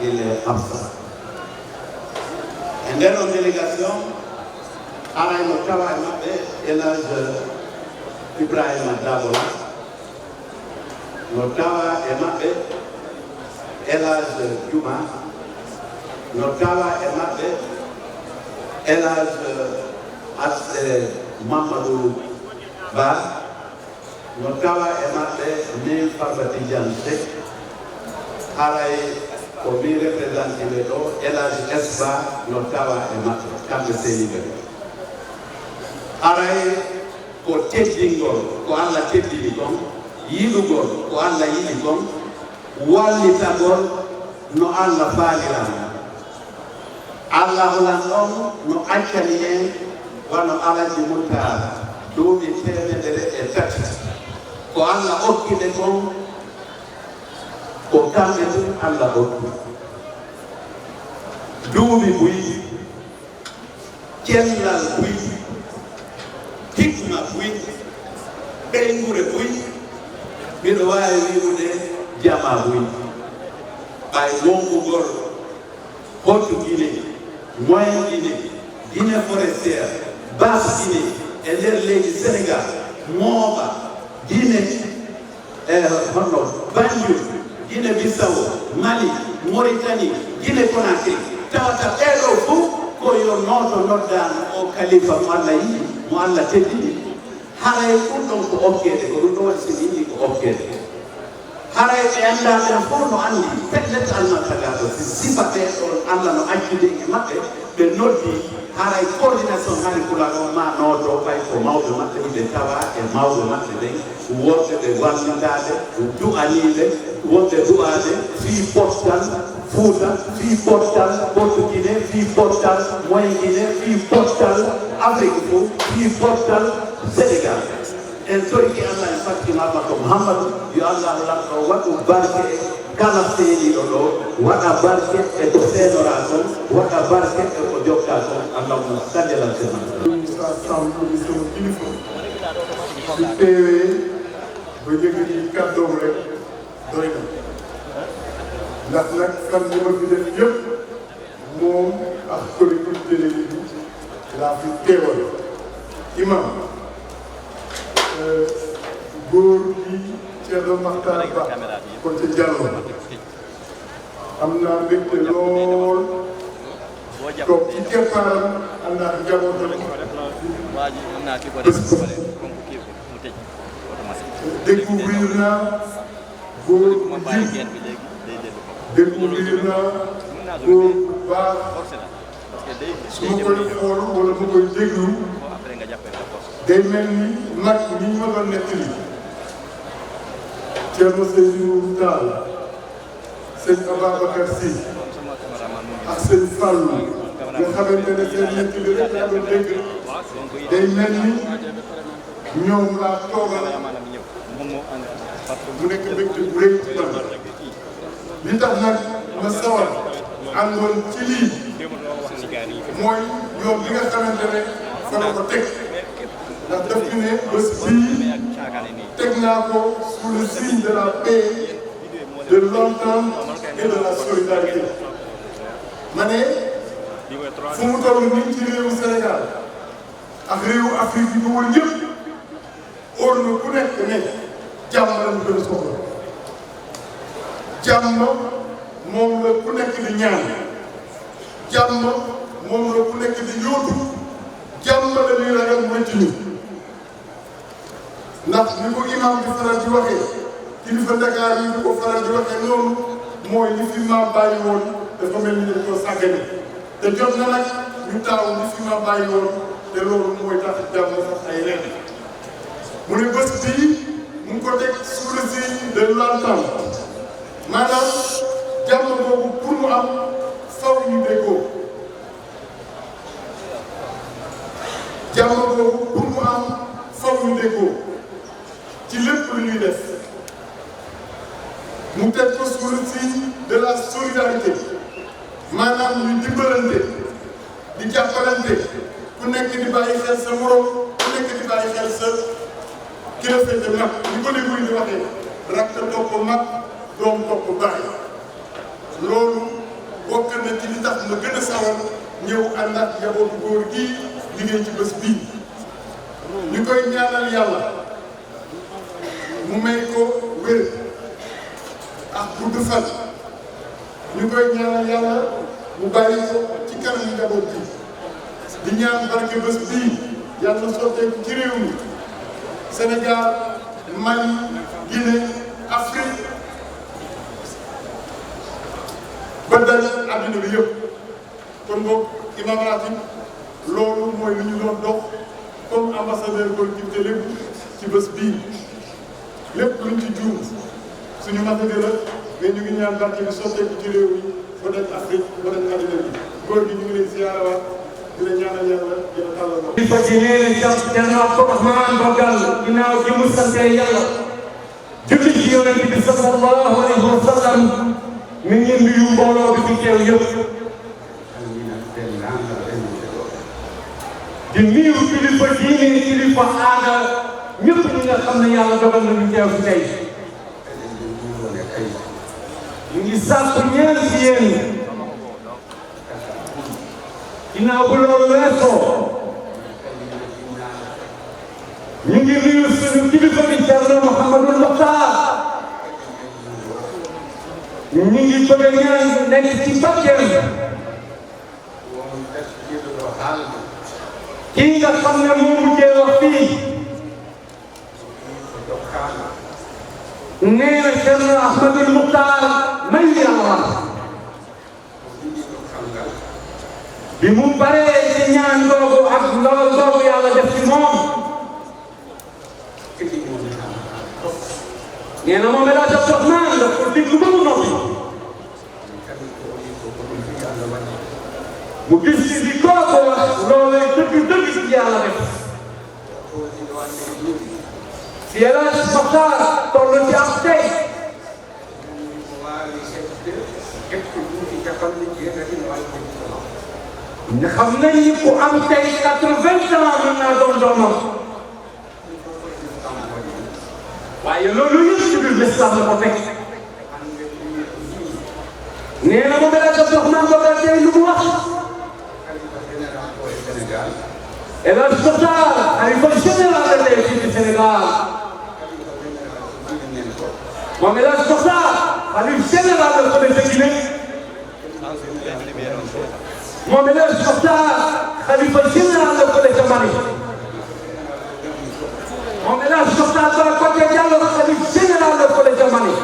il est absent. Et dans la délégation, Aray Mokawa et Elage Ibrahim Dabola, Notawa Emabe, Elage Juma, Notawa Emabe, Elage Mamadou Ba, Notawa Emabe, Nil Farbatijan Sek, Aray Komi représenté le dos, Elage Esba, Notawa Emabe, Kambe Sénibe. Aray ko teddingol ko Allah teddini kon yiɗugol ko Allah yiɗi kon wallitagol no Allah faalirama Allah holan ɗon no accani en wano alaji muttara duuɓi 300 ko Allah okkide kon ko kamɓe tun Allah okki duuɓi buyi cellal buyi hikma buyi ɓeygure buyi mbiɗo wawi wiwude jama buyi ɓay mombugol hottu Guinée moyen Guinée Guinée forestière basse Guinée e nder leydi Sénégal mooɓa Guinée honno Banjul Guinée Bissau Mali Mauritanie Guinée Conakry tawata ɓeɗo fof ko yo noto noddano o kalifa mo Allah yiɗi mo Allah teddini haray ɗum ɗon ko okkede ko ɗum ɗo waɗi so yiɗi ko okkede haray ɓe anndaɓen fof no anndi peɗɗete almantagaɗo si sifa ɓeɗon Allah no accide e maɓɓe ɓe noddi haray coordination hani kulaɗo ma noto ɓay ko mawɓe maɓɓe ɓe tawa e mawɓe maɓɓe ɓen wonɓe ɓe wallidade du'aniɓe wonɓe du'ade fii Portal Fouta fii Portal Portuguine fii Portal Moyen Guinée fii Portal Afrique fof fii Portal Sénégal en torki Allah en fattimama ko Mouhamadou yo Allah lanɗo waɗu barke e kala seeniɗo ɗo waɗa barke e ko seenora ton waɗa barke e ko jokka ton allahuma salli ala sayyidina Moussa Samb di sama kilifa su teewee ba yëkkati kàddoom rek doy na ndax nag fan yi ma fi def yëpp moom ak collectivité bi laa fi teewal imam góor gi Thierno Makhtar Ba kon ca Diallo am naa mbégte lool toog ci keppaaram ànd ak njabootam découvrir naa góor bu jiw découvrir naa góor bu baax su ma koy xool wala ma koy déglu day mel ni mag ñi ma doon nettali Thierno Seydou Tall sëñ Ababacar Sy ak sëñ Fallou nga xamante ne seen nettali rek laa doon dégg day mel ni ñoom laa toogal mu nekk mbégte bu rëy ci man li tax nag ma sawar àndoon ci lii mooy yoon bi nga xamante ne fa la ko teg ndax daf ñu ne bés bii teg naa ko sous le signe de la paix de l'entente et de la solidarité ma ne fu mu toll nii ci réewu Sénégal ak réewu Afrique yi ko wër yëpp óor na ku nekk ne jàmm lañu gën a soxla jàmm moom la ku nekk di ñaan jàmm moom la ku nekk di yóotu jàmm la ñuy ragal mu ci ñu ndax ni ko imam di faral di waxee kilifa Dakar yi di ko faral di waxee noonu mooy li fi maam bàyyi woon dafa mel ni dañ ko sàggane te jot na nag ñu taaw li fi maam bàyyi woon te loolu mooy tax jàmm sax ay ren mu ne bés bii mu ngi ko teg sous le signe de l'entente maanaam jàmm boobu pour mu am faw ñu déggoo jàmm boobu pour mu am faw ñu déggoo ci lépp lu ñuy def mu teg ko sous le signe de la solidarité maanaam ñu dimbalante di jàppalante ku nekk di bàyyi xel sa morom ku nekk di bàyyi xel sa ki la féete mag ni ko léegi di waxee rakk topp mag doom topp baay loolu bokk na ci li tax ma gën a sawar ñëw ànd ak njabootu góor gi liggéey ci bés bii ñu koy ñaanal yàlla mu may ko wér ak gudd fan ñu koy ñaanal yàlla mu bàyyi ko ci kanam njaboot bi di ñaan barke bés bii yàlla na sotteeku ci réew mi Sénégal Mali Guinée Afrique ba daj àddina bi yëpp kon boog imam ratib loolu mooy li ñu doon dox comme ambassadeur collectivité lépp ci bés bii lépp luñ ci juum suñu matadi la mais ñu ngi ñaan barke bi sotteeku ci réew mi ba daj Afrique ba daj àddina bi góor gi ñu ngi leen ziyaarawaat di la ñaanal yàlla dina tàllal ko. kilifa ji nee na Thierno Abdourahmane Bogal ginnaaw ji mu sante yàlla julli ci yonent bi sallallahu alayhi wa sallam mi ngi nuyu mbooloo bi fi teew yëpp di nuyu kilifa diine kilifa aada ñëpp ñi nga xam ne yàlla dogal na ñu teew fi tey ñu ngi sàkku ñaan ci yéen ginnaaw bu loolu weesoo ñu ngi nuyu suñu kilifa bi Thierno Mouhamadou Mokhtar ñu ngi bëgg a ñaan nekk ci bakkeem kii nga xam ne moo mujjee wax fii nee na Thierno Ahmadou Mokhtar may yàlla bi mu paree ci ñaan googu ak lool googu yàlla def ci moom nee na moom la def dox naan la ko diglu ba mu noppi mu gis ci di kooku wax loolee dëgg ci yàlla def si yàlla Mokhtar toll ci am tey nga xam nañ ni ku am tey 80 ans mën naa doon doomam waaye loolu yëpp ci biir l'islam la ko fekk nee na moom la dox naan ko tey lu mu wax El Hadj Mokhtar xalifa général la tey fii ci Sénégal moom El Hadj Mokhtar xalifa général la fële ca Guinée moom El Hadj Mokhtar xalifa général la fële ca Mali moom El Hadj Mokhtar Bara Koté Diallo xalifa général la fële ca Mali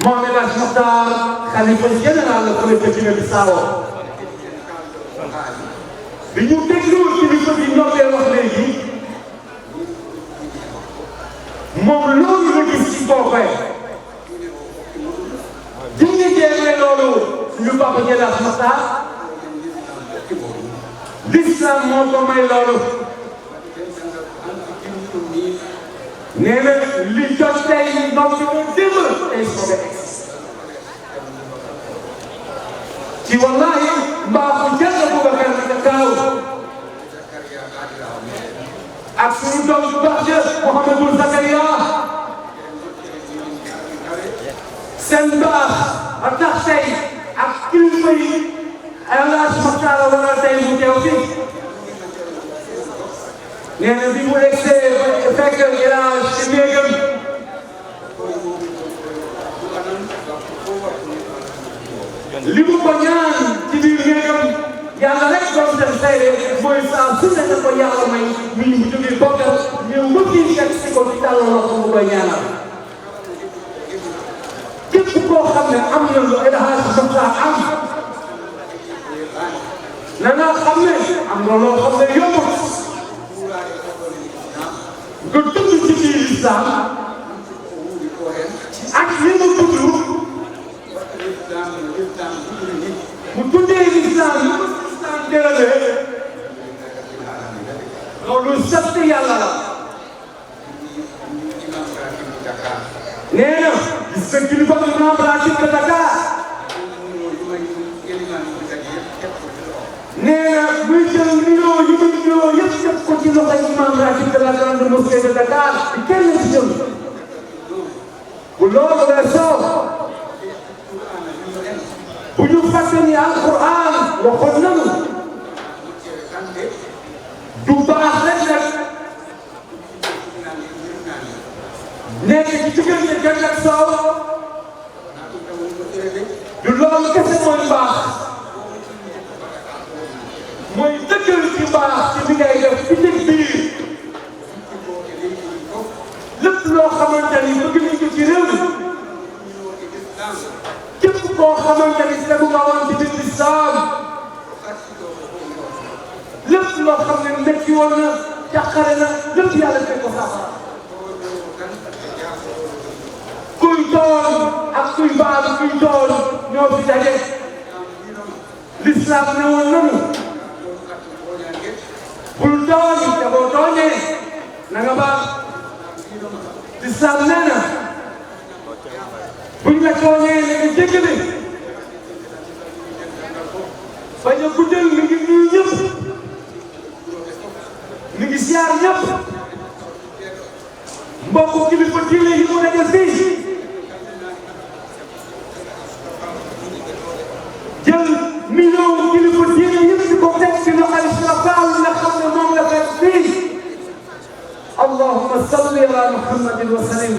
moom El Hadj Mokhtar xalifa général la fële ca Guinée Bissau bi ñu déglu kilifa bi noppee wax léegi moom loolu la gis ci boppam di ñu jéemee loolu suñu papa El Hadj Mokhtar l'islam moo ko may loolu nee na li jot tey ndox mi moom démb tey soobee ci wallahi mbaaxu jël Boubacar Kaaw ak suñu doom bu baax ja Mouhamadou Zakaria seen baax a tax tey ak kilifa yi El Hadj Mokhtar waral tey mu teew fii nee na bi mu egsee fekk El Hadj ci néegam li mu ko ñaan ci biir néegam yàlla rek doon dem seede mooy saa su ne ko yàlla may mi mu jógee bokkal ñëw ba fii fekk si ko ci tàllal loxo mu koy ñaanal képp koo xam ne am na lu El Hadj Mokhtar am na nga xam ne am na loo xam ne yombut nga dugg ci biir islam ak li mu tudd mu tuddee l'islam lu ko islam déralee loolu sant yàlla la nee na gis nga kilifa bi imam ratib de Dakar muy jël millions yu muy millions yëpp def ko ci loxo imam ratib de la grande mosquée de Dakar di kenn ci jëm bu loolu weesoo bu ñu fàtte ni alquran waxoon nañu du baax rek nag nekk ci diggante gën ak soow du loolu kese mooy baax mooy dëggal ci baax ci bi ngay def ci dig biir lépp loo xamante ni bëgg nañ ko ci réew mi képp koo xamante ni tegu nga woon ci biir lislaam lépp loo xam ne métti woon na jàqare na lépp yàlla fekk ko saafara kuy tool ak kuy baal kuy tool ñoo fi daje lislaam ne woon nanu bul tooñ te boo tooñee na nga baal lislaam nee na buñ la tooñee na nga jéggale bañ a guddal mi ngi nuyu ñëpp mi ngi siyaar ñëpp mbokk kilifa diine yi mu nekk fii jël million kilifa diine yëpp di ko teg ci loxo Israfal nga xam ne moom la fekk fii allahumma salli ala muhammadin wa sallim.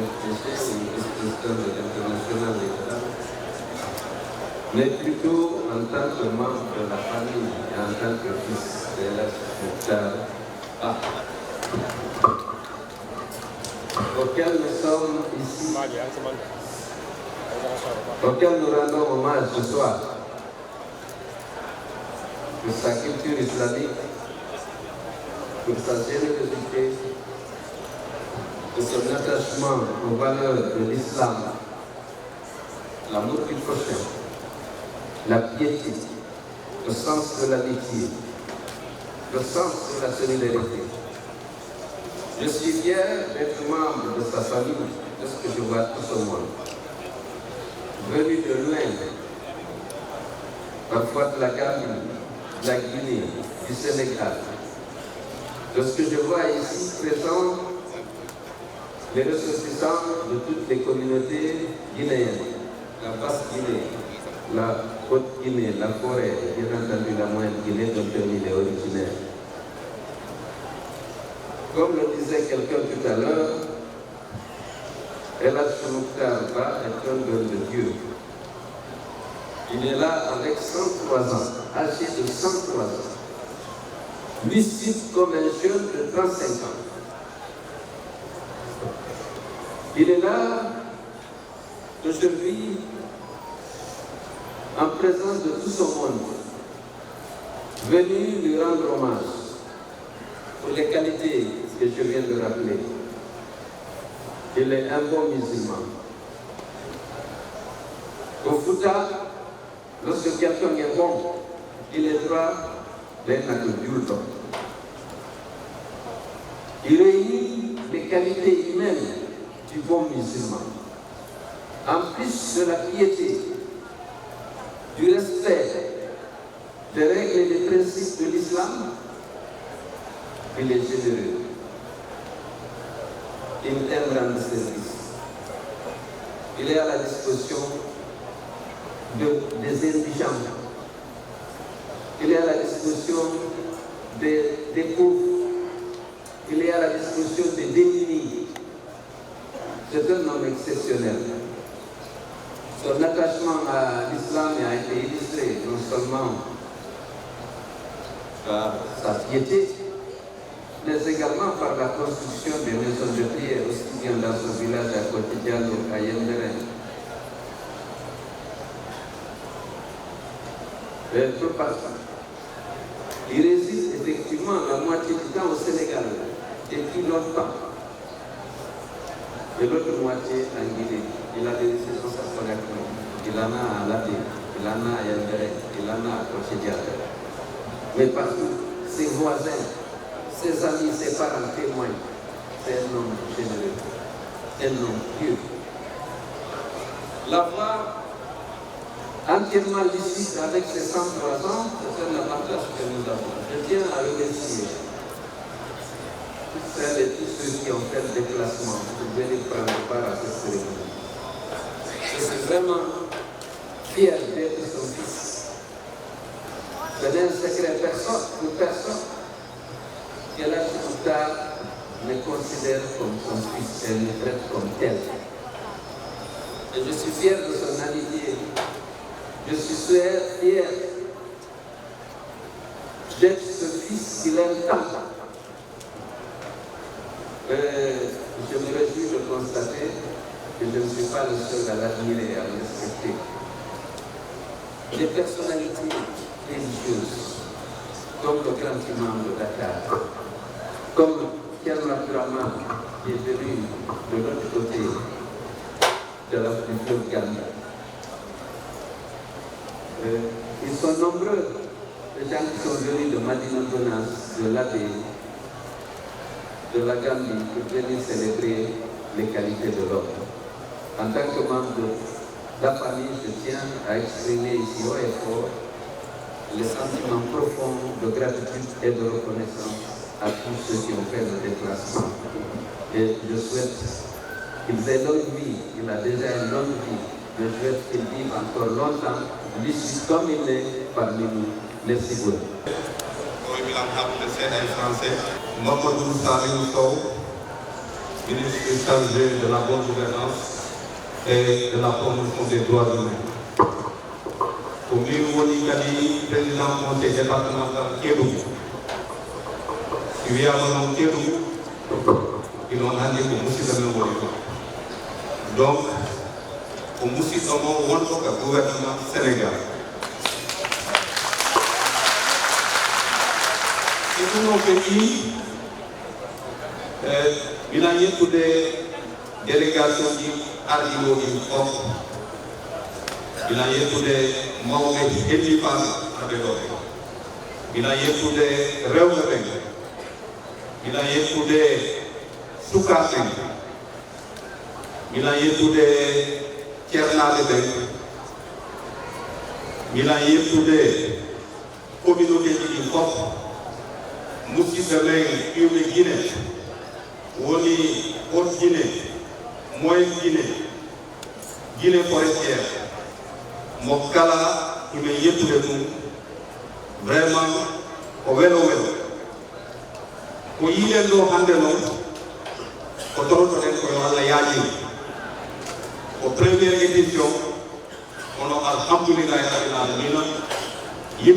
Mais plutôt en tant que membre de la famille et en tant que fils de l'État auquel nous sommes ici, auquel nous rendons hommage ce soir, pour sa culture islamique, pour sa générosité, pour son attachement aux valeurs de l'islam, l'amour du prochain, la piété, le sens de l'amitié, le sens de la solidarité. Je suis fier d'être membre de sa famille, de ce que je vois tout ce monde. Venu de loin, parfois de la Gambie, de la Guinée, du Sénégal. De ce que je vois ici présent, les ressortissants de toutes les communautés guinéennes, la Basse-Guinée, la Haute-Guinée, la Forêt, bien entendu la Moyenne Guinée dont il est originaire. Comme le disait quelqu'un tout à l'heure, El Hadj Mokhtar Ba est un don de Dieu. Il est là avec 103 ans, âgé de 103 ans, lucide comme un jeune de 35 ans. Il est là aujourd'hui en présence de tout ce monde, venu lui rendre hommage pour les qualités que je viens de rappeler. Il est un bon musulman. Au Fouta, lorsque quelqu'un est bon, il est droit d'être adulte. Il réunit les qualités humaines du bon musulman. En plus de la piété, du respect des règles et des principes de l'islam, il est généreux. Il aime rendre service. Il est à la disposition des indigents. Il est à la disposition des pauvres. Il est à la disposition des démunis. C'est un homme exceptionnel. Son attachement à l'islam a été illustré non seulement par sa piété, mais également par la construction des maisons de prière, aussi bien dans son village à Kotidiano qu'à Yembere. Un peu partout. Il réside effectivement la moitié du temps au Sénégal, depuis longtemps. Et l'autre moitié en Guinée. Il a des décisions à il en a à Laté, il en a à Yembere, il en a à Kotidiano. Mais partout, ses voisins, ses amis, ses parents témoignent. C'est un homme généreux, un homme pieux. L'avoir entièrement lucide avec ses 103 ans, c'est un avantage que nous avons. Je tiens à remercier celles et tous ceux qui ont fait le déplacement pour venir prendre part à cette cérémonie. Je suis vraiment fier d'être son fils. Ce n'est un secret pour personne que la Chouta me considère comme son fils et me traite comme tel. Et je suis fier de son amitié. Je suis fier d'être ce fils qu'il aime tant. Je me réjouis de constater que je ne suis pas le seul à l'admirer et à le respecter. Des personnalités religieuses, comme le grand imam de Dakar, comme Thierno Abdourahmane, qui est venu de l'autre côté de la fleuve Gambie. Ils sont nombreux, les gens qui sont venus de Madina Donas, de l'Abbé, de la Gambie, pour venir célébrer les qualités de l'homme. En tant que membre de la famille, je tiens à exprimer ici haut et fort les sentiments profonds de gratitude et de reconnaissance à tous ceux qui ont fait le déplacement. Et je souhaite qu'ils aient longue vie, il a déjà une longue vie. Je souhaite qu'il vive encore longtemps, lucide comme il est parmi nous. Merci beaucoup. Mamadou Salim Sow, ministre chargé de la bonne gouvernance et de la promotion des droits humains. Pour lui, Kadi, président du conseil départemental Kédougou. Il y a un Kédougou, ils ont dit que Moussi de Mémoire. Donc, pour Moussi de Mémoire, le gouvernement du Sénégal. Et pour nos pays, il y a eu des délégations qui arrivent au Europe. Il y a eu des Maomet Elifan à Bédoré. Il y a eu des Réoumereng. Il y a eu des Soukasen. Il y a eu des Tierna de Ben. Il y a eu des communautés qui sont Moussi Demain, Public Guinée, Woni Haute Guinée, Moyenne Guinée, Guinée forestière, Mokala, qui me yétu de nous, vraiment, au vélo. Pour y aller dans Handelon, pour la Yadi, aux premières éditions, on a alhamdoulilah et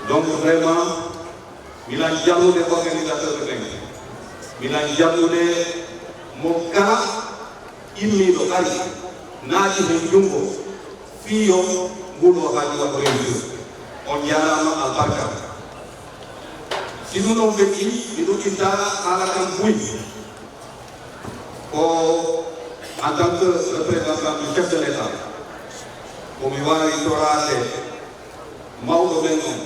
donc vraiment, il a dialogué des organisateurs de l'Inde. Il a dialogué mon cas, il m'a dit, Nadi Jungo, Fio, Goulo Hadi, on y a à Barca. Si nous n'avons fait qu'il nous quitte à la campagne, en tant que représentant du chef de l'État, pour me voir il aura Maodo Benon,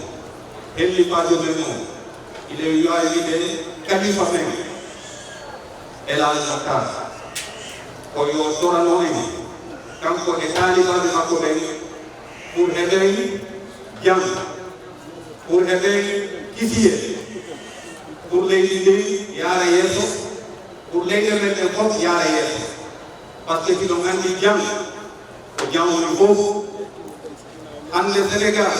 Elipa de Benon, il est eu à l'idée Khalifa Meng, El Al-Zakar, Oyo Soranoé, quand on est Khalifa de Makoben, pour aider Yang, pour aider Kissier, pour les idées Yara Yeso, pour les mettre en force Yara Yeso. Parce que si l'on a dit Yang, Yang on est beau, en le Sénégal,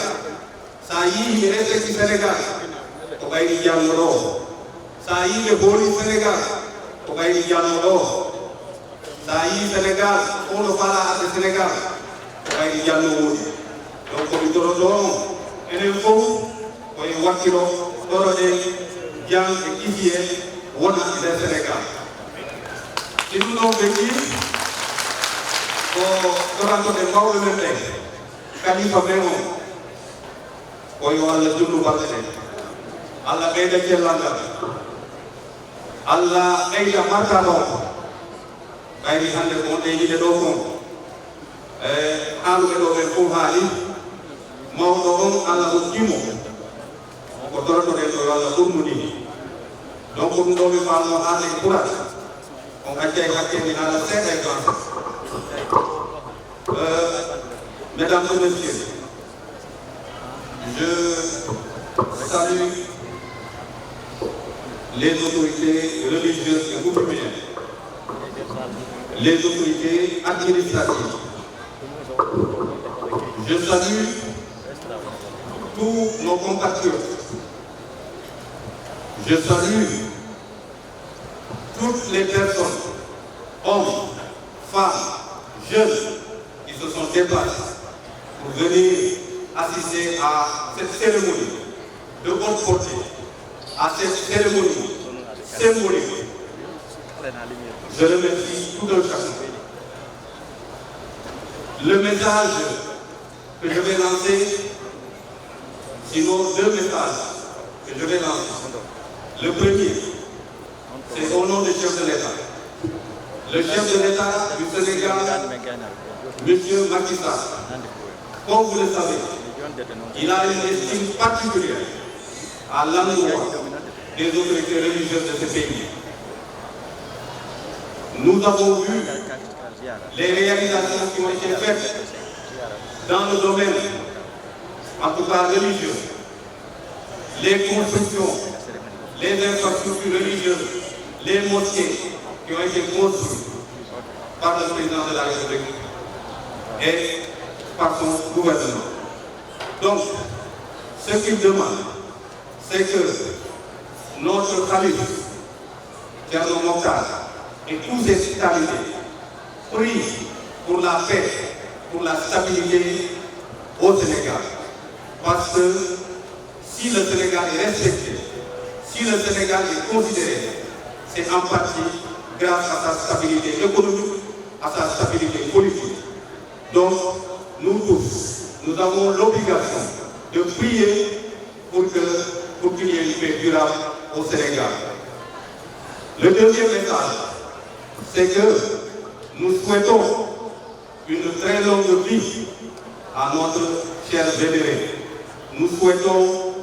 ça y est, reste au Sénégal, on va y aller Yang Moro. Ça y est, le beau Sénégal, on va y aller Yang Moro. Ça y est, Sénégal, on le parle à Sénégal, on va y aller Yang Moro. Donc, on dit que et le faux, on y va kilo, on Yang et Kissier, on a le Sénégal. Si nous avons vécu, on a des morts de même. Khalifa Memo, Oyo Allah Julu Bartene, Allah Beda Kelanga, Allah Eida Martano, Bayi Hande Monte Yide Doko, Alu Edo Fuhali, Maudo Allah Ukimo, Kotorato de Allah Umuni, donc nous devons parler à l'écoute, on a été hacké dans la scène. Mesdames et messieurs, je salue les autorités religieuses et coutumières, les autorités administratives. Je salue tous nos compatriotes. Je salue toutes les personnes, hommes, femmes, jeunes, qui se sont déplacés pour venir assister à cette cérémonie de haute portée, à cette cérémonie symbolique. Je remercie tout un chacun. Le message que je vais lancer, sinon deux messages que je vais lancer. Le premier, c'est au nom du chef de l'État. Le chef de l'État du Sénégal, M. Macky Sall, comme vous le savez, il a une estime particulière à l'endroit des autorités religieuses de ce pays. Nous avons vu les réalisations qui ont été faites dans le domaine, en tout cas religieux, les constructions, les infrastructures religieuses, les mosquées qui ont été construites par le président de la République et par son gouvernement. Donc, ce qu'il demande, c'est que notre khalife, Thierno Mokhtar, et tous ses citoyens prient pour la paix, pour la stabilité au Sénégal. Parce que si le Sénégal est respecté, si le Sénégal est considéré, c'est en partie grâce à sa stabilité économique, à sa stabilité politique. Donc, nous tous, nous avons l'obligation de prier pour qu'il y ait une paix durable au Sénégal. Le deuxième message, c'est que nous souhaitons une très longue vie à notre cher vénéré. Nous souhaitons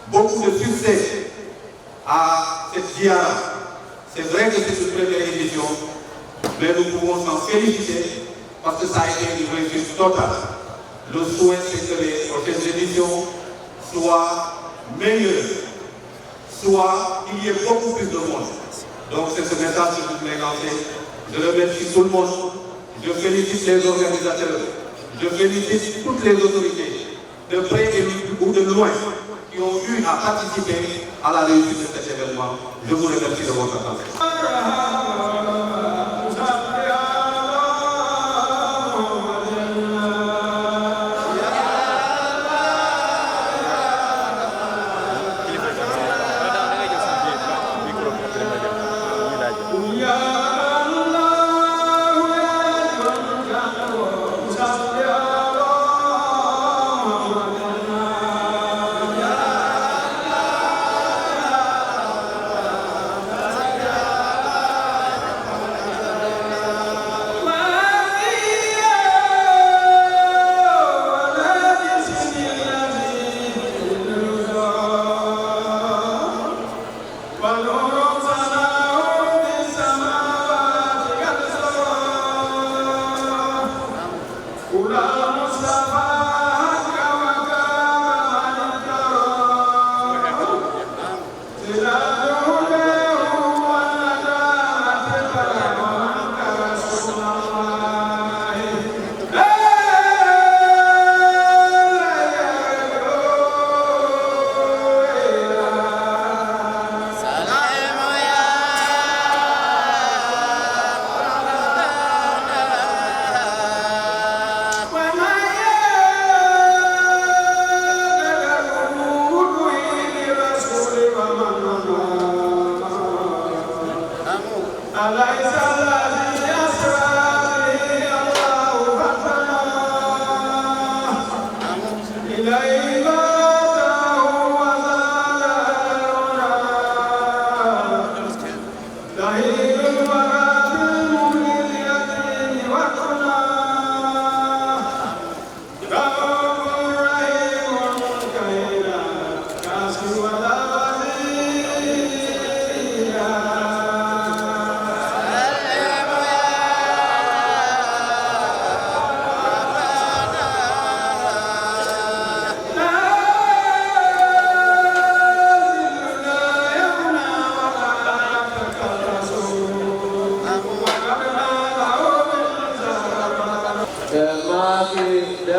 beaucoup de succès à cette diara. C'est vrai que c'est une première édition, mais nous pouvons s'en féliciter parce que ça a été une réussite totale. Le souhait, c'est que les prochaines éditions soient meilleures, soit qu'il y ait beaucoup plus de monde. Donc c'est ce message que je voulais lancer. Je remercie tout le monde. Je félicite les organisateurs. Je félicite toutes les autorités, de près ou de loin, qui ont eu à participer à la réussite de cet événement. Je vous remercie de votre attention.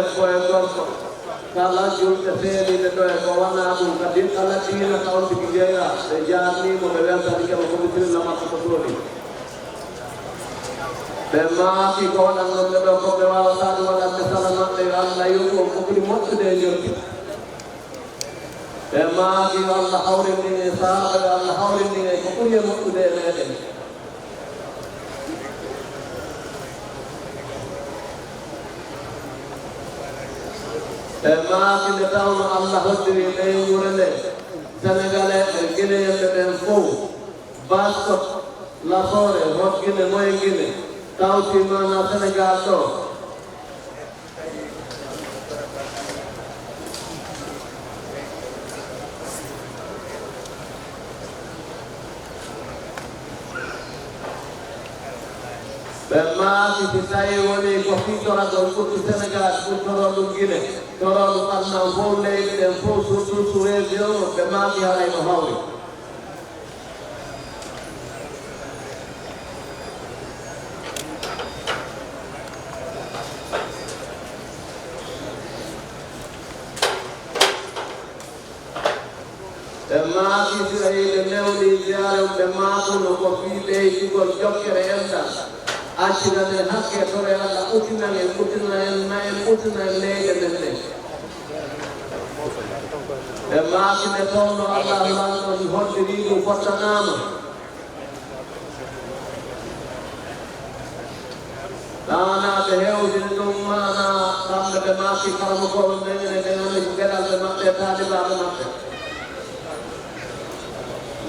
debbo e gorko kala julɓe feeriɓe ɗo e ko wona ɗum kadi kala diina taw tigi jeeya ɓe jarnimo ɓe weltani keɓa ko bitirilla makko ko tooni ɓe maaki ko waɗannoɓe ɗo ko ɓe wawata ɗum waɗande sala maɓɓe yo Allah yoɓi on fofiri moƴƴude e jordi ɓe maaki yo Allah hawrindin e saaba yo Allah hawrindin e ko ɓuri e moƴƴude e meɗen ɓe maaki nde tawno Allah hoddiri ɓen wure nde sénégalais ɓe guinéyemɓe ɓen fof baskot lafoore hot guine moye guine tawtimana sénégal ɗo ɓe maaki si tawi woni ko fittoragol ɓurtu sénégal ɓurtoro ɗum guine toro ɗum annan fof leydi ɗen fof surtout so région ɓe maaki haray no hawri ɓe maaki si tawi ɓe mewni jiyare ɓe maakuno ko fii ɓeydugol jokkere enɗal accinane hakke tore Allah utinane utina leyɗe men ɗe ɓe maaki ɓe towno Allah lanɗon hoddiri ɗum fottanama ɗanaɓe hewdini ɗum mana kamɓe ɓe maaki kalamo koɓe mene ɓe nani geɗal ɓe maɓɓe taalibaɓe maɓɓe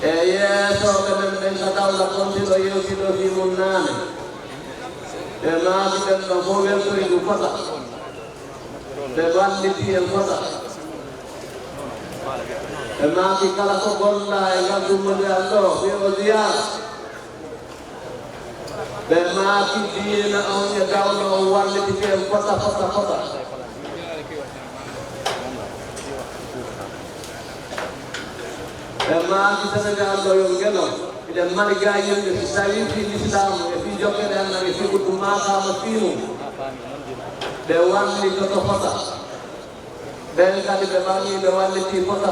e yeesoɓe men ɓen ka dawla kontiɗo yewtiɗo fi mum naane ɓe maaki ɓen ɗo fof weltori ɗum fota ɓe walliti en fota ɓe maaki kala ko gonɗa e ngaddummodiral ɗo wi o ziyara ɓe maaki diina on e dawla on wallitiki en fota ɓe maaki sénégal ɗo yo ngelo eɗen mari ga yimɓe so tawi fi l'islamu e fi jokkere Allah e fi ɗum makama fiimum ɓe walli toto fota ɓen kadi ɓe mami ɓe walliti fota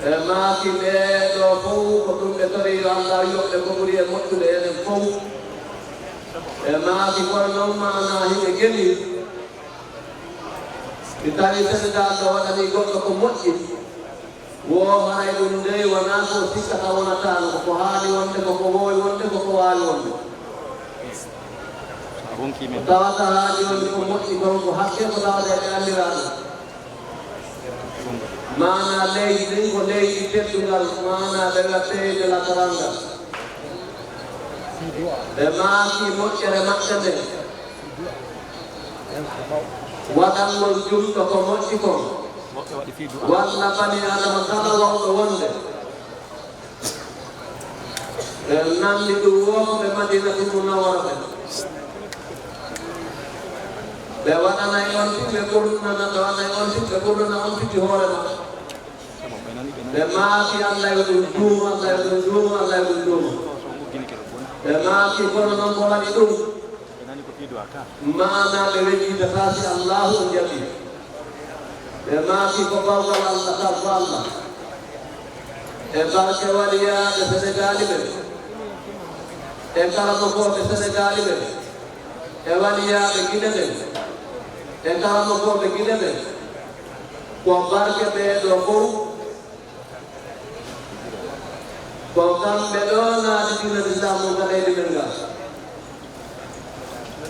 ɓe maaki ɓeɗo fof ko ɗum ɓe tori yo Allah yoɓɓe ko ɓuri e moƴƴude enen fof ɓe maaki kono noon mana himɓe geli mi tawi sénégal ɗo waɗani goɗɗo ko moƴƴi wo haray ɗum nde wona ko sikkata wonatano koko haali wonde koko wowi wonde koko wawi wonde tawata haali wonde ko moƴƴi kon ko hakke ko tawata ɓe andiraɗo mana leydi ɗin ko leydi teddugal mana ɓe watteyde latarangal ɓe maaki moƴƴere maɓɓe nde waɗangol jumɗo ko moƴƴi kon walla bani adama kala wawɗo wonde ɓe nanni ɗum wonɓe madinatu munawwara ɓe ɓe waɗanay on tin ɓe ɓurnana ɓe waɗanay on tin ɓe ɓurnana on tigi hoore maɓɓe ɓe maaki Allah yo ɗum duuma Allah yo ɗum duuma Allah yo ɗum duuma ɓe maaki kono noon ko waɗi ɗum mana ɓe wejjidata si Allahu on jaɓi ɓe maaki ko bawgal Allah tarfo Allah e barke waliyaɓe sénégali ɓe e karamokoɓe sénégali ɓe e waliyaɓe guine ɓe e karamokoɓe guine ɓe ko barke ɓeɗo fof ko kamɓe ɗo naati dina l'islam o gaɗayde men ngal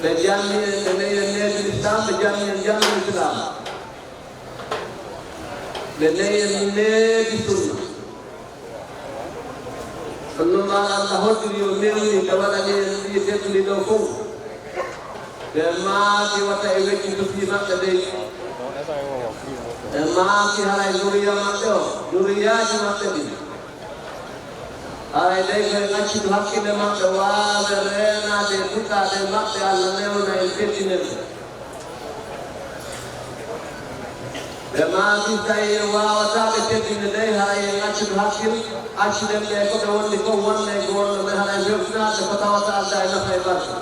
ɓe janni ɓe neyi needi l'islam ɓe janni en janni l'islam ɓe neyi en needi sunna ɗum noon Allah hoddiri o newni ɓe waɗani en ɗi tedduɗi ɗo fof ɓe maaki watta e wejjito fi maɓɓe dey ɓe maaki haray zuriya maɓɓe o zuriyaji maɓɓe ɗi haray dey koye ŋaccidu hakkille maɓɓe waaɓe reenade duɗɗade maɓɓe Allah newna en teddinenɓe ɓe maaki tawi en wawataɓe teddinde dey haray en ŋaccidu hakkil acciden ɓe koɓe wonni fof wonne ko wonno ɓe haray webtinade ko tawata Allah e nafa e barke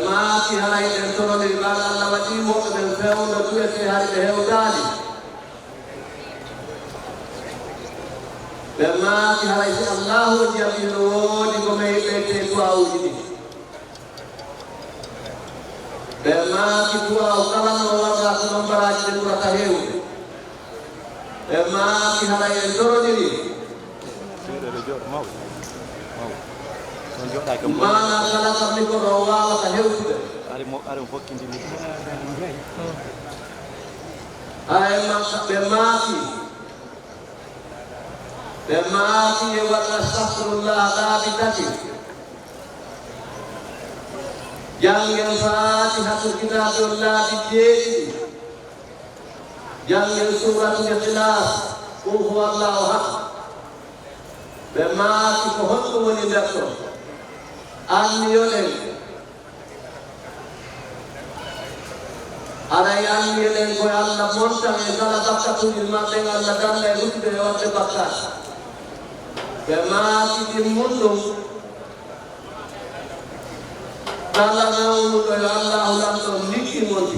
maaki haray en toroni ɓaɗa Allah waɗi woɓɓe ɓen fewno duyete hay ɓe hewdani ɓe maaki haray si Allahu jaɓi no woodi ko may ɓeyte duwawuji ɗi ɓe maaki duwaw kala no waɗa ko non baraji ɗe ɓurata hewde ɓe maaki haray en toroniri mana kala kam ni ko ɗo wawata hewtude ay makka ɓe maaki e waɗa astahfirullah laabi tati jangen fatihatul kitabul laabi jeeɗiɗi jangen suratul ikhlas qul huwallahu ahad ɓe maaki ko honɗum woni nder ɗo anniyoɗen aray anniyoɗen koye Allah montan e kala bakkatuji maɓɓe Allah danda e ruttude e wadde bakkat ɓe maaki ɗin munɗum kala nawnuɗo yo Allahu lamɗo liggi monti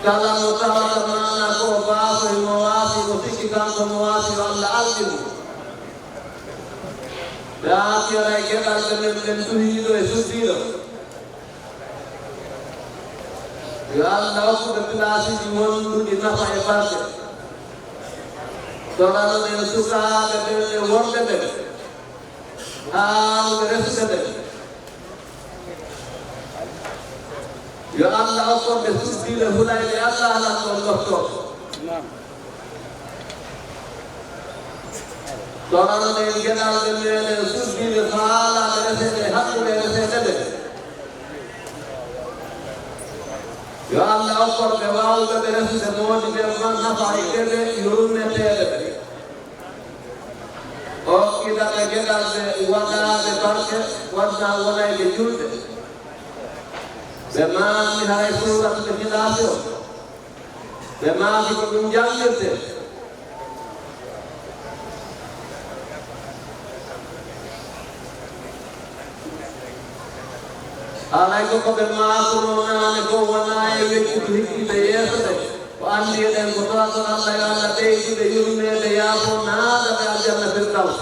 kala mo tawata mana ko baaso e mo waasi ko sikki kanko mo waasi yo Allah alɗi mo ɓe aakira e geɗal ɓe men ɓen duhiiɗo e suddiiɗo yo Allah hokkuɓe place ji wonduɗi nafa e barke toranoɗen sukaaɓe ɓen e worɓe ɓen haanuɓe resɓe ɓen yo Allah hokkoɓe suddiiɗe hulayɓe Allah halan ɗon ɗoftoɓe toranoɗen geɗalɓe meɗen suddiiɓe faalaɓe reseɗe hakkude reseɗe ɓe yo Allah hokkoɓe wawɓe ɓe resude moodi ɓe man nafa e geɗe yurneteɗe ɓe hokkidaɓe geɗalɓe waɗaɓe barke wadna wonayɓe julɓe ɓe maami hay suratude filasi o ɓe maami ko ɗum jangirte alay ko koɓe maakuno naane ko wona e wekkitu hikkiɓe yeeso ɓe ko anndi eɗen ko toaton Allah yo Allah ɓeyduɓe yurmede yaafo naaɗa ɓe aljanna firdaws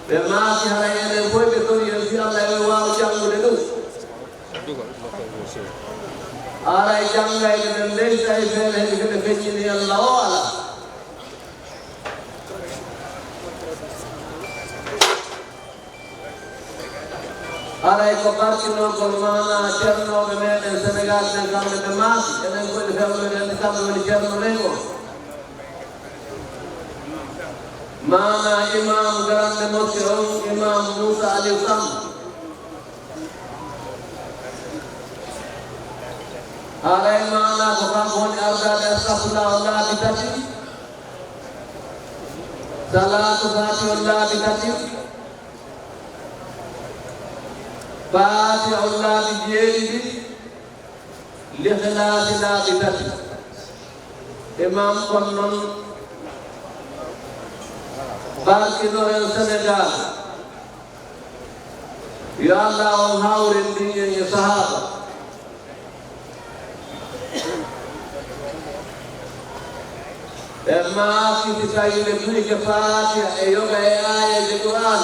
ɓe maaki haray enen foy ɓe tori en fi Allah yo waaw janngude ɗum aray janngayde ɓen leysa e feere heɓe koɓe feccini Allah o ala aray ko barkinogol mana ceernoɓe meɗen Sénégal ɓen kamɓe ɓe maaki enen koɗe fewnoɗe ende kamɓe woni ceerno rengo mana imam garande moske on imam Moussa Aliou Samb aray mana ko kanko woni ardade astahfirullah o laabi tati salatu fati o laabi tati Fatiha o laabi jeeɗiɗi l'Ikhlasi laabi tati imam kon noon barkinoren Sénégal yo Allah on hawren ɗinen e sahaba ɓe maaki si tawi ɓe duike Fatiha e yoga e ayaji Qur'an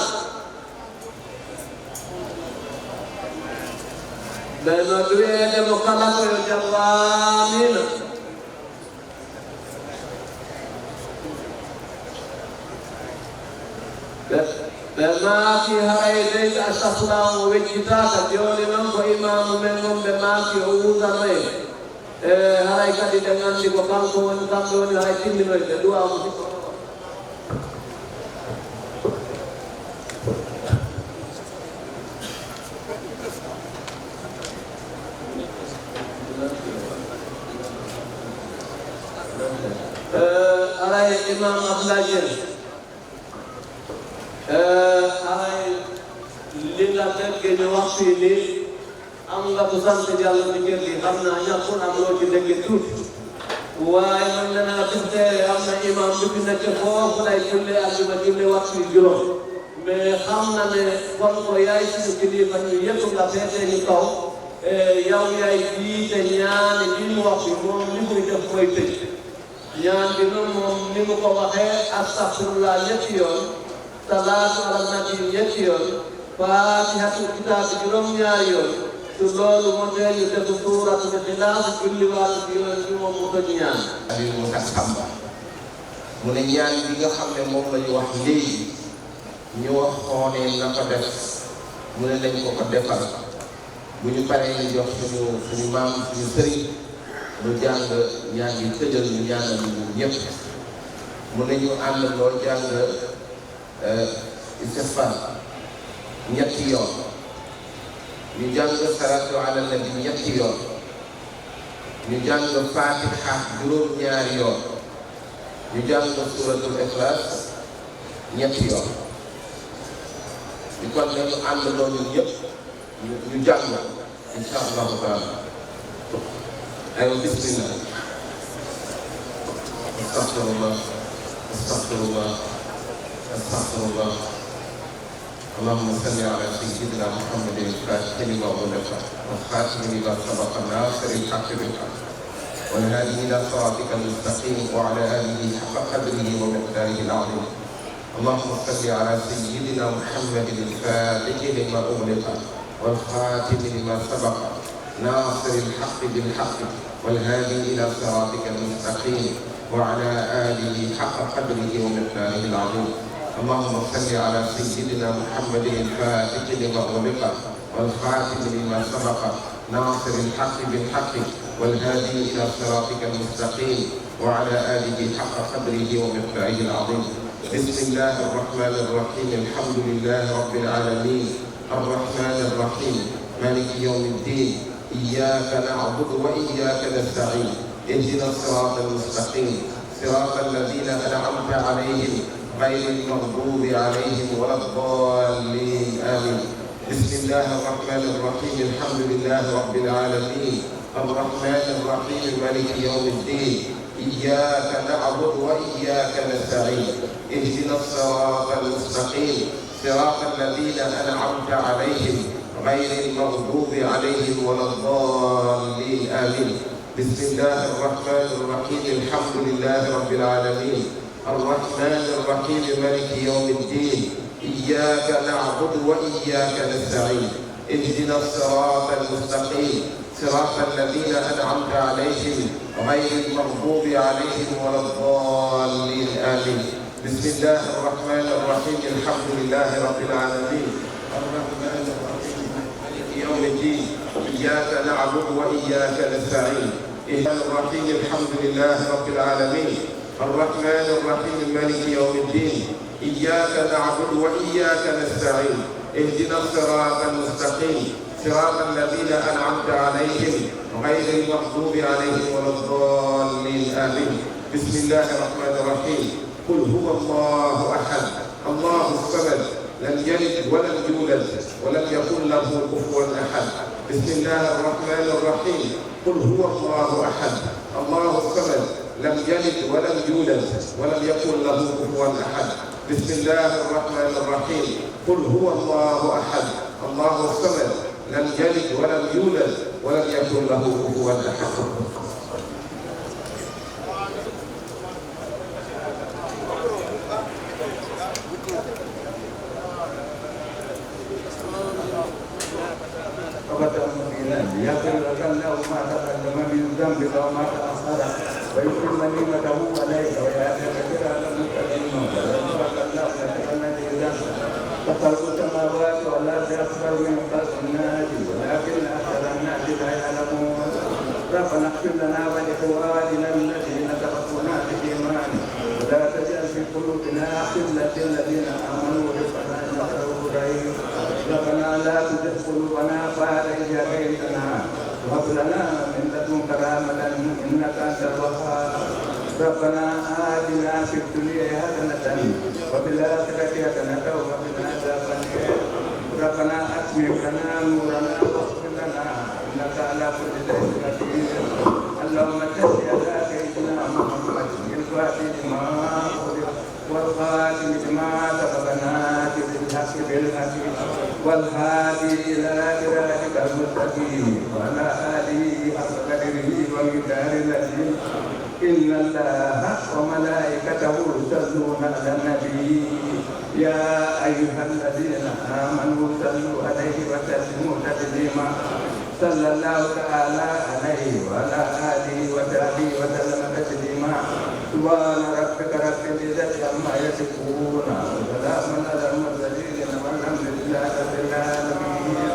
ɓe no duweede mo kala koyo jam amina ɓe maaki haray leydi astahfirullah o weccitaka joni noon ko imamu men on ɓe maaki o wutano en e haray kadi ɗe nganndi ko kanko woni kamɓe woni hay timminoyɓe duwamu sikko aray imam Abdoulaye Dieng aray li nga dégg ñu wax fii nii am nga ko sant Yàlla di jël li xam naa ñàkkul am loo ci dégg tuuti waaye man nee naa bis tey am na imam bi fi nekk foofu lay julli àjjuma julli waxtu juróom mais xam na ne kon ko yaay suñu kilifa ñu yëpp nga féete ñu kaw yow yaay jiite ñaan li mu wax bi moom li muy def mooy tëj ñaan bi noonu moom ni mu ko waxee astaghfirullah ñetti yoon salaatu ala nabi ñetti yoon faatihatul kitaab bi juróom-ñaari yoon su loolu moo tee ñu def suuratul Ixlaas julliwaat bi yoon bi moom mu tëj ñaan Aliou Moussa Samba mu ne ñaan bi nga xam ne moom la ñu wax léegi ñu wax xoonee na ko def mu ne nañ ko defal bu ñu paree ñu jox suñu maam suñu sëriñ mu jàng ñaan yi tëjal ñu ñaanal ñu ñëpp mu ne ñu ànd loo jàng istigfaar ñetti yoon ñu jàng salaatu ala nabi ñetti yoon ñu jàng Faatiha juróom-ñaari yoon ñu jàng suuratul Ixlaas ñetti yoon ñu kon nañu ànd loolu ñëpp ñu jàng insha allahu taala aywa bismillah astaghfirullah astaghfirullah astaghfirullah اللهم صل على سيدنا محمد الفاتح لما أغلق والخاتم لما سبق الناصر الحق بالحق والهادي إلى صراطك المستقيم وعلى آله حق قدره ومقداره العظيم اللهم صل على سيدنا محمد الفاتح لما أغلق والخاتم لما سبق ناصر الحق بالحق والهادي إلى صراطك المستقيم وعلى آله حق قدره ومقداره العظيم اللهم صل على سيدنا محمد الفاتح لما أغلق والخاتم لما سبق ناصر الحق بالحق والهادي إلى صراطك المستقيم وعلى آله حق قدره ومقداره العظيم بسم الله الرحمن الرحيم الحمد لله رب العالمين الرحمن الرحيم مالك يوم الدين إياك نعبد وإياك نستعين اهدنا الصراط المستقيم صراط الذين أنعمت عليهم غير المغضوب عليهم ولا الضالين آمين بسم الله الرحمن الرحيم الحمد لله رب العالمين الرحمن الرحيم مالك يوم الدين إياك نعبد وإياك نستعين اهدنا الصراط المستقيم صراط الذين أنعمت عليهم غير المغضوب عليهم ولا الضالين آمين بسم الله الرحمن الرحيم الحمد لله رب العالمين الرحمن الرحيم مالك يوم الدين إياك نعبد وإياك نستعين اهدنا الصراط المستقيم صراط الذين أنعمت عليهم غير المغضوب عليهم ولا الضالين آمين بسم الله الرحمن الرحيم الحمد لله رب العالمين الرحمن الرحيم مالك يوم الدين إياك نعبد وإياك نستعين اهدنا الرحيم الحمد لله رب العالمين الرحمن الرحيم مالك يوم الدين إياك نعبد وإياك نستعين اهدنا الصراط المستقيم صراط الذين أنعمت عليهم غير المغضوب عليهم ولا الضالين آمين بسم الله الرحمن الرحيم قل هو الله أحد الله الصمد لم يلد ولم يولد ولم يكن له كفوا أحد بسم الله الرحمن الرحيم قل هو الله أحد الله الصمد لم يلد ولم يولد ولم يكن له كفوا أحد بسم الله الرحمن الرحيم قل هو الله أحد الله الصمد لم يلد ولم يولد ولم يكن له كفوا أحد يغفر لك الله ما تقدم من ذنبك وما تأخر ويتم نعمته عليك ويهديك صراطا مستقيما ويغفر الله لك الذي ذنبك وخلق السماوات والأرض أكبر من خلق الناس ولكن أكثر الناس لا يعلمون ربنا اغفر لنا ولإخواننا الذين سبقونا بالإيمان ولا تجعل في قلوبنا غلا للذين آمنوا ربنا إنك رؤوف رحيم ربنا لا تزغ قلوبنا بعد إذ هديتنا وهب لنا من لدنك رحمة إنك أنت الوهاب ربنا آتنا في الدنيا حسنة وفي الآخرة حسنة وقنا عذاب النار ربنا أتمم لنا نورنا واغفر لنا إنك على كل شيء قدير اللهم صل على سيدنا محمد الفاتح لما أغلق والخاتم لما سبق ناصر بالحق بالحق والهادي إلى صراطك المستقيم وعلى آله حق قدره ومقداره العظيم إن الله وملائكته يصلون على النبي يا أيها الذين آمنوا صلوا عليه وسلموا تسليما صلى الله تعالى عليه وعلى آله وصحبه وسلم تسليما سبحان ربك رب العزة عما يصفون وسلام على المرسلين والحمد لله رب العالمين.